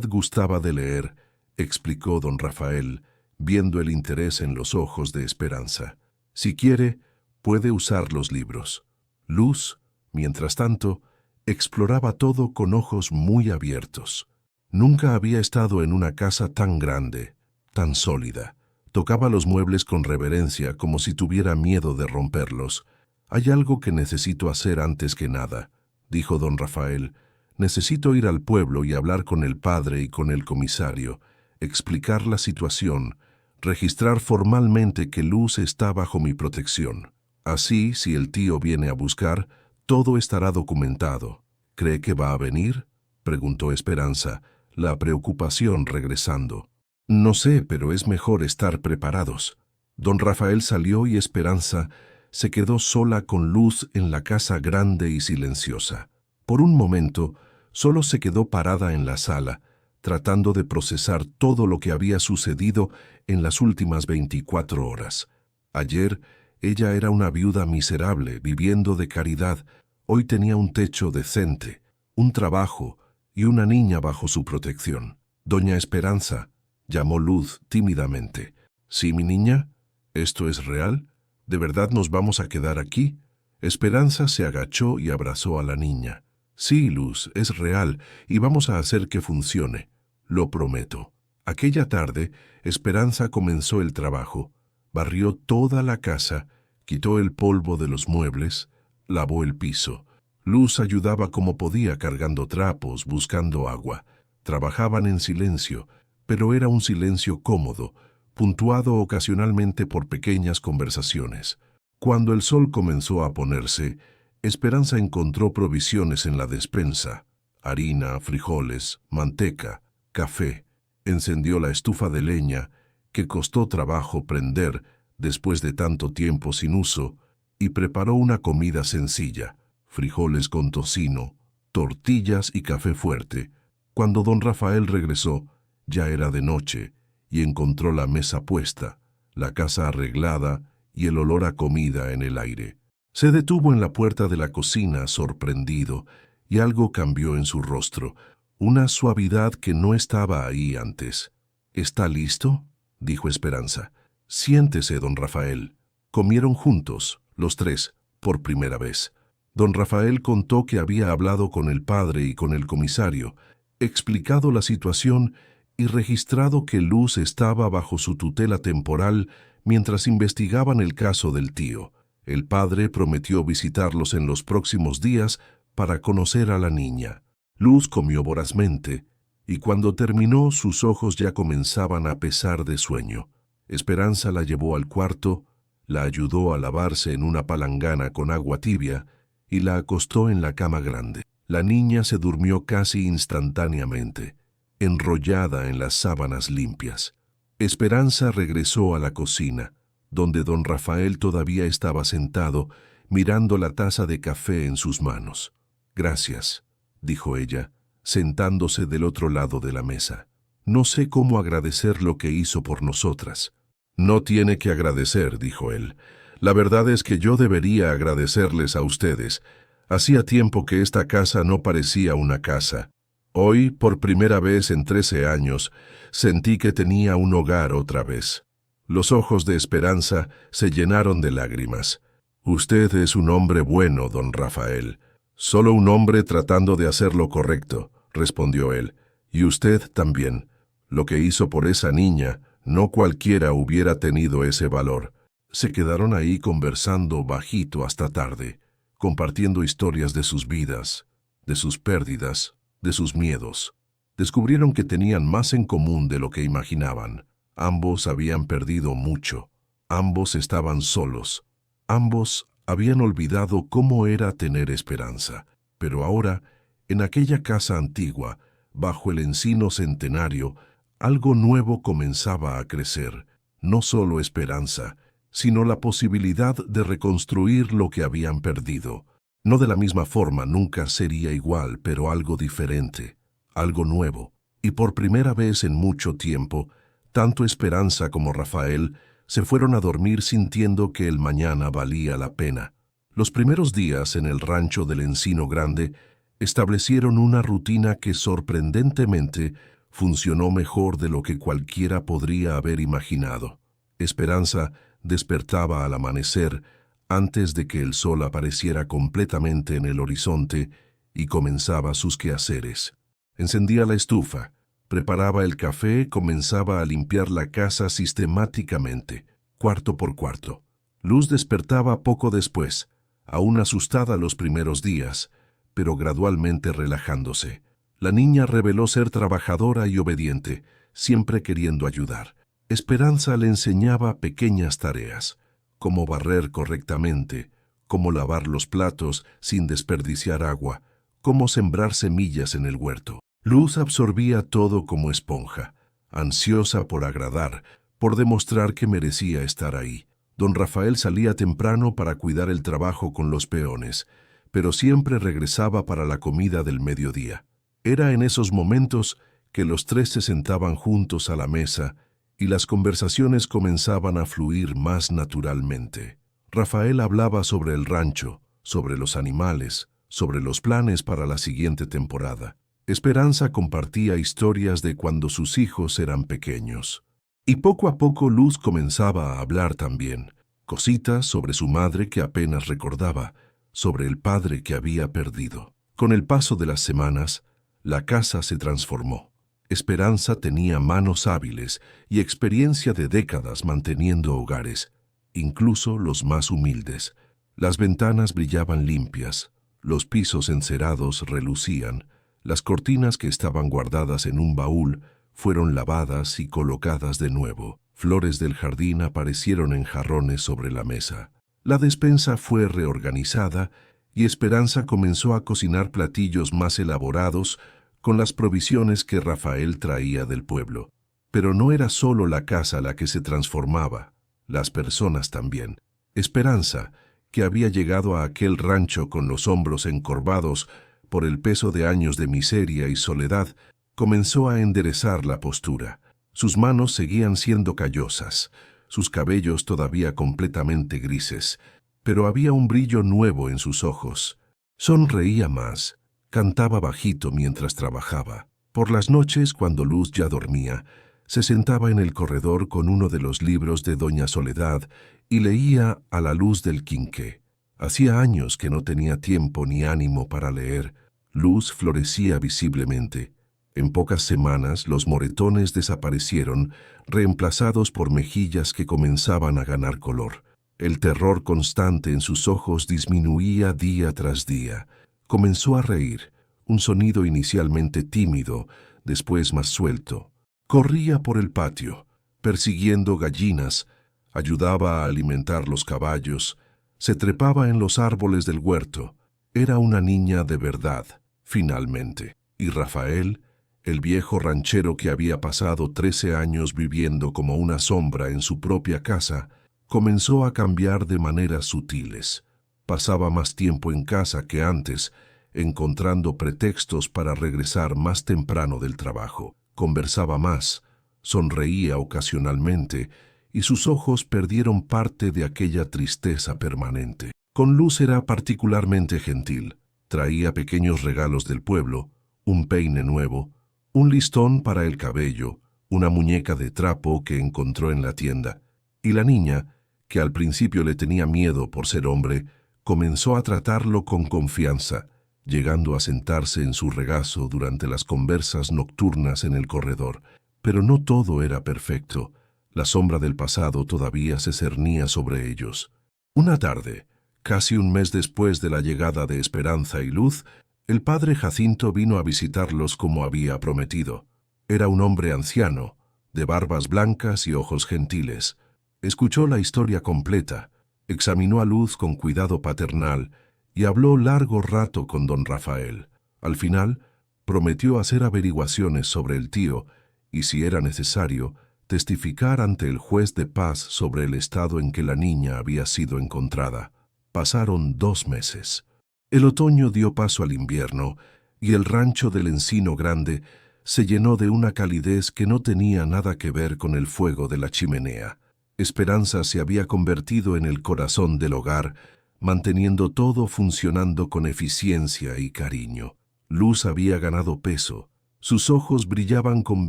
gustaba de leer», explicó don Rafael, viendo el interés en los ojos de Esperanza. «Si quiere, puede usar los libros». Luz, mientras tanto, exploraba todo con ojos muy abiertos. Nunca había estado en una casa tan grande, tan sólida. Tocaba los muebles con reverencia, como si tuviera miedo de romperlos. «Hay algo que necesito hacer antes que nada», dijo don Rafael. «Necesito ir al pueblo y hablar con el padre y con el comisario, explicar la situación, registrar formalmente que Luz está bajo mi protección. Así, si el tío viene a buscar, todo estará documentado». «¿Cree que va a venir?», preguntó Esperanza, la preocupación regresando. «No sé, pero es mejor estar preparados». Don Rafael salió y Esperanza se quedó sola con Luz en la casa grande y silenciosa. Por un momento, solo se quedó parada en la sala, tratando de procesar todo lo que había sucedido en las últimas 24 horas. Ayer, ella era una viuda miserable, viviendo de caridad. Hoy tenía un techo decente, un trabajo y una niña bajo su protección. «Doña Esperanza», llamó Luz tímidamente. «¿Sí, mi niña? ¿Esto es real? ¿De verdad nos vamos a quedar aquí?» Esperanza se agachó y abrazó a la niña. «Sí, Luz, es real y vamos a hacer que funcione. Lo prometo». Aquella tarde, Esperanza comenzó el trabajo. Barrió toda la casa, quitó el polvo de los muebles, lavó el piso. Luz ayudaba como podía cargando trapos, buscando agua. Trabajaban en silencio, pero era un silencio cómodo, puntuado ocasionalmente por pequeñas conversaciones. Cuando el sol comenzó a ponerse, Esperanza encontró provisiones en la despensa: harina, frijoles, manteca, café. Encendió la estufa de leña, que costó trabajo prender después de tanto tiempo sin uso, y preparó una comida sencilla: frijoles con tocino, tortillas y café fuerte. Cuando don Rafael regresó, ya era de noche, y encontró la mesa puesta, la casa arreglada y el olor a comida en el aire. Se detuvo en la puerta de la cocina, sorprendido, y algo cambió en su rostro, una suavidad que no estaba ahí antes. «¿Está listo?», dijo Esperanza. «Siéntese, don Rafael». Comieron juntos, los tres, por primera vez. Don Rafael contó que había hablado con el padre y con el comisario, explicado la situación y registrado que Luz estaba bajo su tutela temporal mientras investigaban el caso del tío. El padre prometió visitarlos en los próximos días para conocer a la niña. Luz comió vorazmente, y cuando terminó sus ojos ya comenzaban a pesar de sueño. Esperanza la llevó al cuarto, la ayudó a lavarse en una palangana con agua tibia y la acostó en la cama grande. La niña se durmió casi instantáneamente, enrollada en las sábanas limpias. Esperanza regresó a la cocina, donde don Rafael todavía estaba sentado, mirando la taza de café en sus manos. «Gracias», dijo ella, sentándose del otro lado de la mesa. «No sé cómo agradecer lo que hizo por nosotras». «No tiene que agradecer», dijo él. «La verdad es que yo debería agradecerles a ustedes. Hacía tiempo que esta casa no parecía una casa. Hoy, por primera vez en 13 años, sentí que tenía un hogar otra vez. Los ojos de Esperanza se llenaron de lágrimas. Usted es un hombre bueno, don Rafael. Solo un hombre tratando de hacer lo correcto, respondió él. Y usted también. Lo que hizo por esa niña, no cualquiera hubiera tenido ese valor. Se quedaron ahí conversando bajito hasta tarde, compartiendo historias de sus vidas, de sus pérdidas, de sus miedos. Descubrieron que tenían más en común de lo que imaginaban. Ambos habían perdido mucho. Ambos estaban solos. Ambos habían olvidado cómo era tener esperanza. Pero ahora, en aquella casa antigua, bajo el encino centenario, algo nuevo comenzaba a crecer. No solo esperanza, sino la posibilidad de reconstruir lo que habían perdido. No de la misma forma, nunca sería igual, pero algo diferente, algo nuevo. Y por primera vez en mucho tiempo, tanto Esperanza como Rafael se fueron a dormir sintiendo que el mañana valía la pena. Los primeros días en el rancho del Encino Grande establecieron una rutina que sorprendentemente funcionó mejor de lo que cualquiera podría haber imaginado. Esperanza despertaba al amanecer antes de que el sol apareciera completamente en el horizonte y comenzaba sus quehaceres. Encendía la estufa, preparaba el café, comenzaba a limpiar la casa sistemáticamente, cuarto por cuarto. Luz despertaba poco después, aún asustada los primeros días, pero gradualmente relajándose. La niña reveló ser trabajadora y obediente, siempre queriendo ayudar. Esperanza le enseñaba pequeñas tareas, como barrer correctamente, cómo lavar los platos sin desperdiciar agua, cómo sembrar semillas en el huerto. Luz absorbía todo como esponja, ansiosa por agradar, por demostrar que merecía estar ahí. Don Rafael salía temprano para cuidar el trabajo con los peones, pero siempre regresaba para la comida del mediodía. Era en esos momentos que los tres se sentaban juntos a la mesa y las conversaciones comenzaban a fluir más naturalmente. Rafael hablaba sobre el rancho, sobre los animales, sobre los planes para la siguiente temporada. Esperanza compartía historias de cuando sus hijos eran pequeños. Y poco a poco Luz comenzaba a hablar también, cositas sobre su madre que apenas recordaba, sobre el padre que había perdido. Con el paso de las semanas, la casa se transformó. Esperanza tenía manos hábiles y experiencia de décadas manteniendo hogares, incluso los más humildes. Las ventanas brillaban limpias, los pisos encerados relucían, las cortinas que estaban guardadas en un baúl fueron lavadas y colocadas de nuevo. Flores del jardín aparecieron en jarrones sobre la mesa. La despensa fue reorganizada y Esperanza comenzó a cocinar platillos más elaborados con las provisiones que Rafael traía del pueblo. Pero no era solo la casa la que se transformaba, las personas también. Esperanza, que había llegado a aquel rancho con los hombros encorvados por el peso de años de miseria y soledad, comenzó a enderezar la postura. Sus manos seguían siendo callosas, sus cabellos todavía completamente grises, pero había un brillo nuevo en sus ojos. Sonreía más. Cantaba bajito mientras trabajaba. Por las noches, cuando Luz ya dormía, se sentaba en el corredor con uno de los libros de Doña Soledad y leía a la luz del quinqué. Hacía años que no tenía tiempo ni ánimo para leer. Luz florecía visiblemente. En pocas semanas los moretones desaparecieron, reemplazados por mejillas que comenzaban a ganar color. El terror constante en sus ojos disminuía día tras día. Comenzó a reír, un sonido inicialmente tímido, después más suelto. Corría por el patio, persiguiendo gallinas, ayudaba a alimentar los caballos, se trepaba en los árboles del huerto. Era una niña de verdad, finalmente. Y Rafael, el viejo ranchero que había pasado 13 años viviendo como una sombra en su propia casa, comenzó a cambiar de maneras sutiles. Pasaba más tiempo en casa que antes, encontrando pretextos para regresar más temprano del trabajo. Conversaba más, sonreía ocasionalmente, y sus ojos perdieron parte de aquella tristeza permanente. Con Luz era particularmente gentil. Traía pequeños regalos del pueblo, un peine nuevo, un listón para el cabello, una muñeca de trapo que encontró en la tienda. Y la niña, que al principio le tenía miedo por ser hombre, comenzó a tratarlo con confianza, llegando a sentarse en su regazo durante las conversas nocturnas en el corredor. Pero no todo era perfecto. La sombra del pasado todavía se cernía sobre ellos. Una tarde, casi un mes después de la llegada de Esperanza y Luz, el padre Jacinto vino a visitarlos como había prometido. Era un hombre anciano, de barbas blancas y ojos gentiles. Escuchó la historia completa, examinó a Luz con cuidado paternal y habló largo rato con don Rafael. Al final, prometió hacer averiguaciones sobre el tío y, si era necesario, testificar ante el juez de paz sobre el estado en que la niña había sido encontrada. Pasaron 2 meses. El otoño dio paso al invierno y el rancho del Encino Grande se llenó de una calidez que no tenía nada que ver con el fuego de la chimenea. Esperanza se había convertido en el corazón del hogar, manteniendo todo funcionando con eficiencia y cariño. Luz había ganado peso, sus ojos brillaban con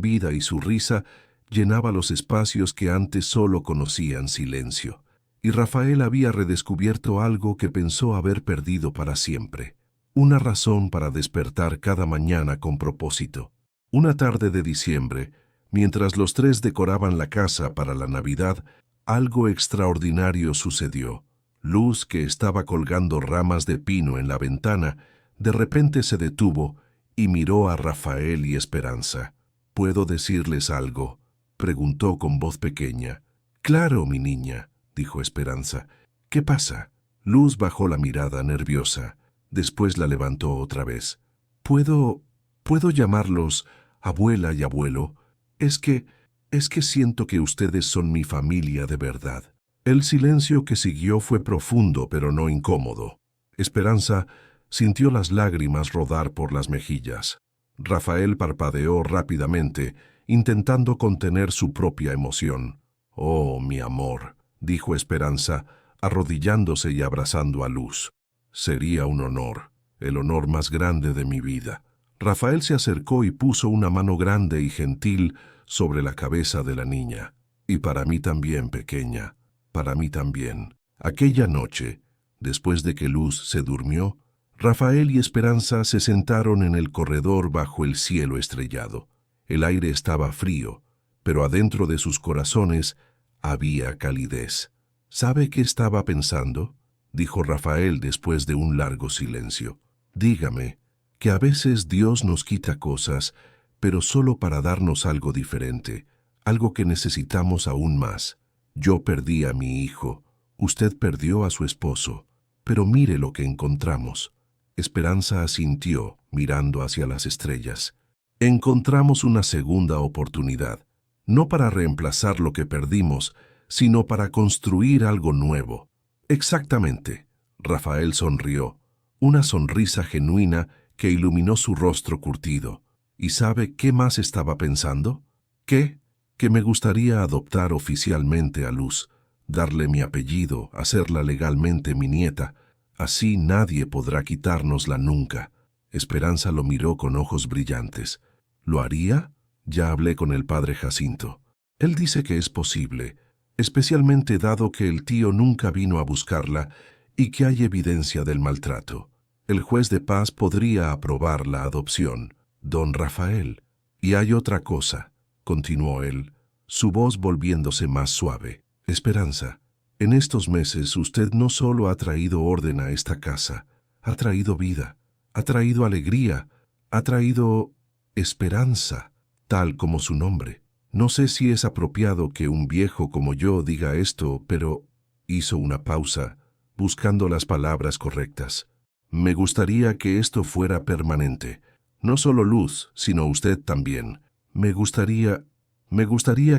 vida y su risa llenaba los espacios que antes solo conocían silencio. Y Rafael había redescubierto algo que pensó haber perdido para siempre, una razón para despertar cada mañana con propósito. Una tarde de diciembre, mientras los tres decoraban la casa para la Navidad, algo extraordinario sucedió. Luz, que estaba colgando ramas de pino en la ventana, de repente se detuvo y miró a Rafael y Esperanza. «¿Puedo decirles algo?», preguntó con voz pequeña. «Claro, mi niña», dijo Esperanza. «¿Qué pasa?». Luz bajó la mirada nerviosa. Después la levantó otra vez. ¿Puedo llamarlos abuela y abuelo? Es que siento que ustedes son mi familia de verdad». El silencio que siguió fue profundo pero no incómodo. Esperanza sintió las lágrimas rodar por las mejillas. Rafael parpadeó rápidamente, intentando contener su propia emoción. «Oh, mi amor», dijo Esperanza, arrodillándose y abrazando a Luz. «Sería un honor, el honor más grande de mi vida». Rafael se acercó y puso una mano grande y gentil sobre la cabeza de la niña. «Y para mí también, pequeña, para mí también». Aquella noche, después de que Luz se durmió, Rafael y Esperanza se sentaron en el corredor bajo el cielo estrellado. El aire estaba frío, pero adentro de sus corazones había calidez. «¿Sabe qué estaba pensando?», dijo Rafael después de un largo silencio. «Dígame que a veces Dios nos quita cosas, pero solo para darnos algo diferente, algo que necesitamos aún más. Yo perdí a mi hijo, usted perdió a su esposo, pero mire lo que encontramos». Esperanza asintió, mirando hacia las estrellas. «Encontramos una segunda oportunidad, no para reemplazar lo que perdimos, sino para construir algo nuevo». «Exactamente», Rafael sonrió, una sonrisa genuina que iluminó su rostro curtido. ¿Y sabe qué más estaba pensando? ¿Qué? Que me gustaría adoptar oficialmente a Luz, darle mi apellido, hacerla legalmente mi nieta. Así nadie podrá quitárnosla nunca». Esperanza lo miró con ojos brillantes. «¿Lo haría?». «Ya hablé con el padre Jacinto. Él dice que es posible, especialmente dado que el tío nunca vino a buscarla y que hay evidencia del maltrato. El juez de paz podría aprobar la adopción, don Rafael. Y hay otra cosa», continuó él, su voz volviéndose más suave. «Esperanza, en estos meses usted no solo ha traído orden a esta casa, ha traído vida, ha traído alegría, ha traído esperanza, tal como su nombre. No sé si es apropiado que un viejo como yo diga esto, pero…» Hizo una pausa, buscando las palabras correctas. «Me gustaría que esto fuera permanente. No solo Luz, sino usted también. Me gustaría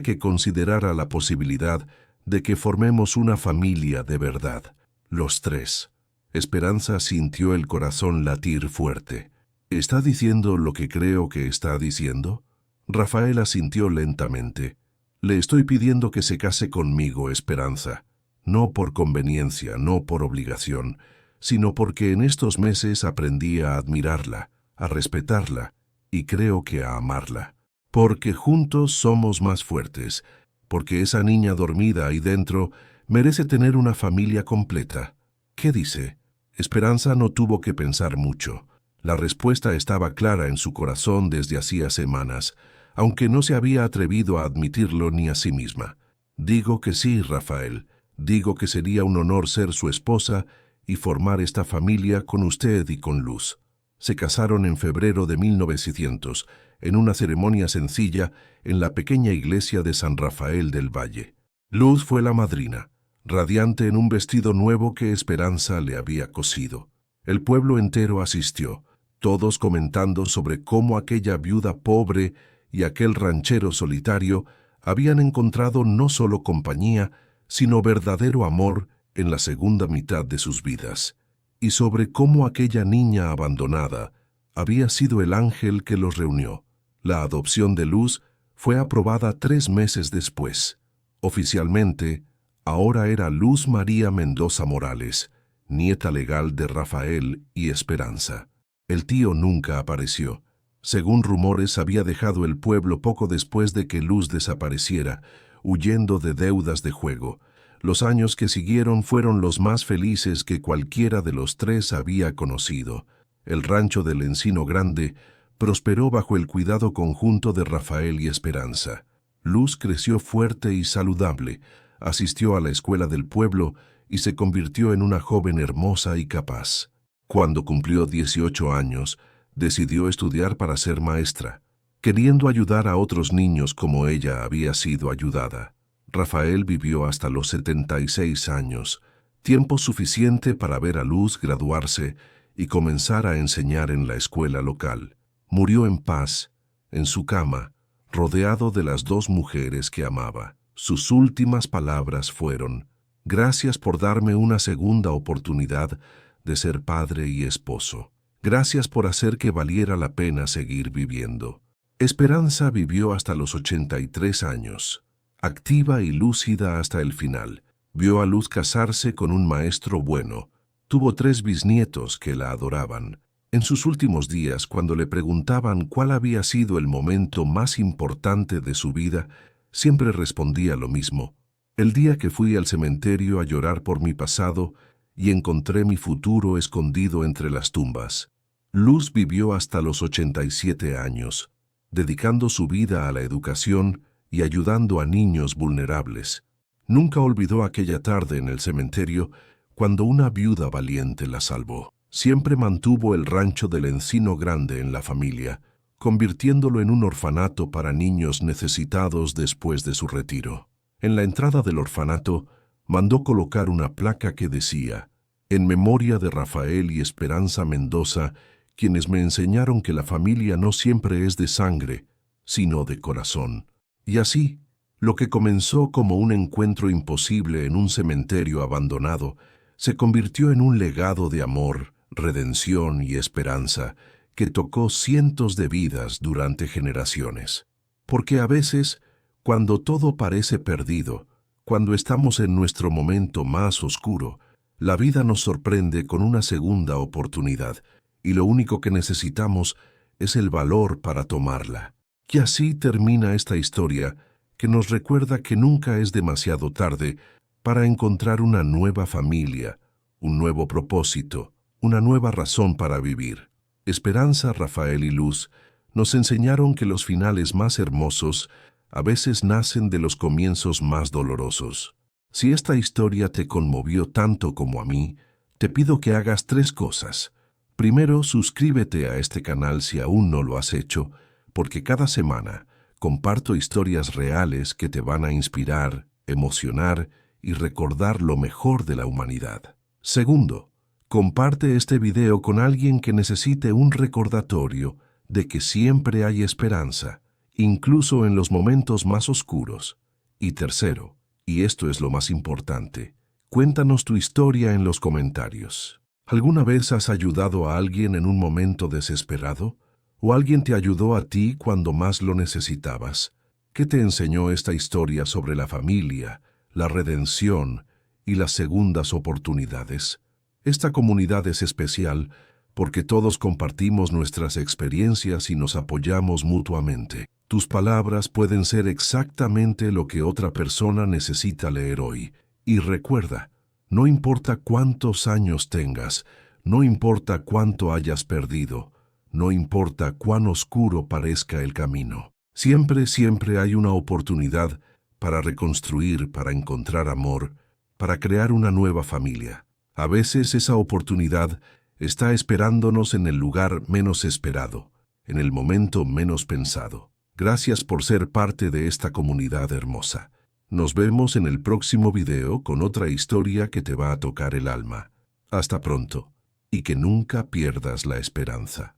que considerara la posibilidad de que formemos una familia de verdad, los tres». Esperanza sintió el corazón latir fuerte. «¿Está diciendo lo que creo que está diciendo?». Rafael asintió lentamente. «Le estoy pidiendo que se case conmigo, Esperanza. no por conveniencia, no por obligación, sino porque en estos meses aprendí a admirarla, a respetarla y creo que a amarla. Porque juntos somos más fuertes, porque esa niña dormida ahí dentro merece tener una familia completa. ¿Qué dice? Esperanza no tuvo que pensar mucho. La respuesta estaba clara en su corazón desde hacía semanas, aunque no se había atrevido a admitirlo ni a sí misma. Digo que sí, Rafael. Digo que sería un honor ser su esposa y formar esta familia con usted y con Luz. Se casaron en febrero de 1900, en una ceremonia sencilla en la pequeña iglesia de San Rafael del Valle. Luz fue la madrina, radiante en un vestido nuevo que Esperanza le había cosido. El pueblo entero asistió, todos comentando sobre cómo aquella viuda pobre y aquel ranchero solitario habían encontrado no solo compañía, sino verdadero amor en la segunda mitad de sus vidas, y sobre cómo aquella niña abandonada había sido el ángel que los reunió. La adopción de Luz fue aprobada 3 meses después. Oficialmente, ahora era Luz María Mendoza Morales, nieta legal de Rafael y Esperanza. El tío nunca apareció. Según rumores, había dejado el pueblo poco después de que Luz desapareciera, huyendo de deudas de juego. Los años que siguieron fueron los más felices que cualquiera de los tres había conocido. El rancho del Encino Grande prosperó bajo el cuidado conjunto de Rafael y Esperanza. Luz creció fuerte y saludable, asistió a la escuela del pueblo y se convirtió en una joven hermosa y capaz. Cuando cumplió 18 años, decidió estudiar para ser maestra, queriendo ayudar a otros niños como ella había sido ayudada. Rafael vivió hasta los 76 años, tiempo suficiente para ver a Luz graduarse y comenzar a enseñar en la escuela local. Murió en paz, en su cama, rodeado de las 2 mujeres que amaba. Sus últimas palabras fueron: «Gracias por darme una segunda oportunidad de ser padre y esposo. Gracias por hacer que valiera la pena seguir viviendo». Esperanza vivió hasta los 83 años, activa y lúcida hasta el final. Vio a Luz casarse con un maestro bueno. Tuvo 3 bisnietos que la adoraban. En sus últimos días, cuando le preguntaban cuál había sido el momento más importante de su vida, siempre respondía lo mismo: «El día que fui al cementerio a llorar por mi pasado y encontré mi futuro escondido entre las tumbas». Luz vivió hasta los 87 años, dedicando su vida a la educación y ayudando a niños vulnerables. Nunca olvidó aquella tarde en el cementerio cuando una viuda valiente la salvó. Siempre mantuvo el rancho del Encino Grande en la familia, convirtiéndolo en un orfanato para niños necesitados después de su retiro. En la entrada del orfanato, mandó colocar una placa que decía: «En memoria de Rafael y Esperanza Mendoza, quienes me enseñaron que la familia no siempre es de sangre, sino de corazón». Y así, lo que comenzó como un encuentro imposible en un cementerio abandonado, se convirtió en un legado de amor, redención y esperanza que tocó cientos de vidas durante generaciones. Porque a veces, cuando todo parece perdido, cuando estamos en nuestro momento más oscuro, la vida nos sorprende con una segunda oportunidad, y lo único que necesitamos es el valor para tomarla. Y así termina esta historia que nos recuerda que nunca es demasiado tarde para encontrar una nueva familia, un nuevo propósito, una nueva razón para vivir. Esperanza, Rafael y Luz nos enseñaron que los finales más hermosos a veces nacen de los comienzos más dolorosos. Si esta historia te conmovió tanto como a mí, te pido que hagas 3 cosas. Primero, suscríbete a este canal si aún no lo has hecho, porque cada semana comparto historias reales que te van a inspirar, emocionar y recordar lo mejor de la humanidad. Segundo, comparte este video con alguien que necesite un recordatorio de que siempre hay esperanza, incluso en los momentos más oscuros. Y tercero, y esto es lo más importante, cuéntanos tu historia en los comentarios. ¿Alguna vez has ayudado a alguien en un momento desesperado? ¿O alguien te ayudó a ti cuando más lo necesitabas? ¿Qué te enseñó esta historia sobre la familia, la redención y las segundas oportunidades. Esta comunidad es especial porque todos compartimos nuestras experiencias y nos apoyamos mutuamente. Tus palabras pueden ser exactamente lo que otra persona necesita leer hoy. Y recuerda, no importa cuántos años tengas, no importa cuánto hayas perdido, no importa cuán oscuro parezca el camino. Siempre hay una oportunidad para reconstruir, para encontrar amor, para crear una nueva familia. A veces esa oportunidad está esperándonos en el lugar menos esperado, en el momento menos pensado. Gracias por ser parte de esta comunidad hermosa. Nos vemos en el próximo video con otra historia que te va a tocar el alma. Hasta pronto, y que nunca pierdas la esperanza.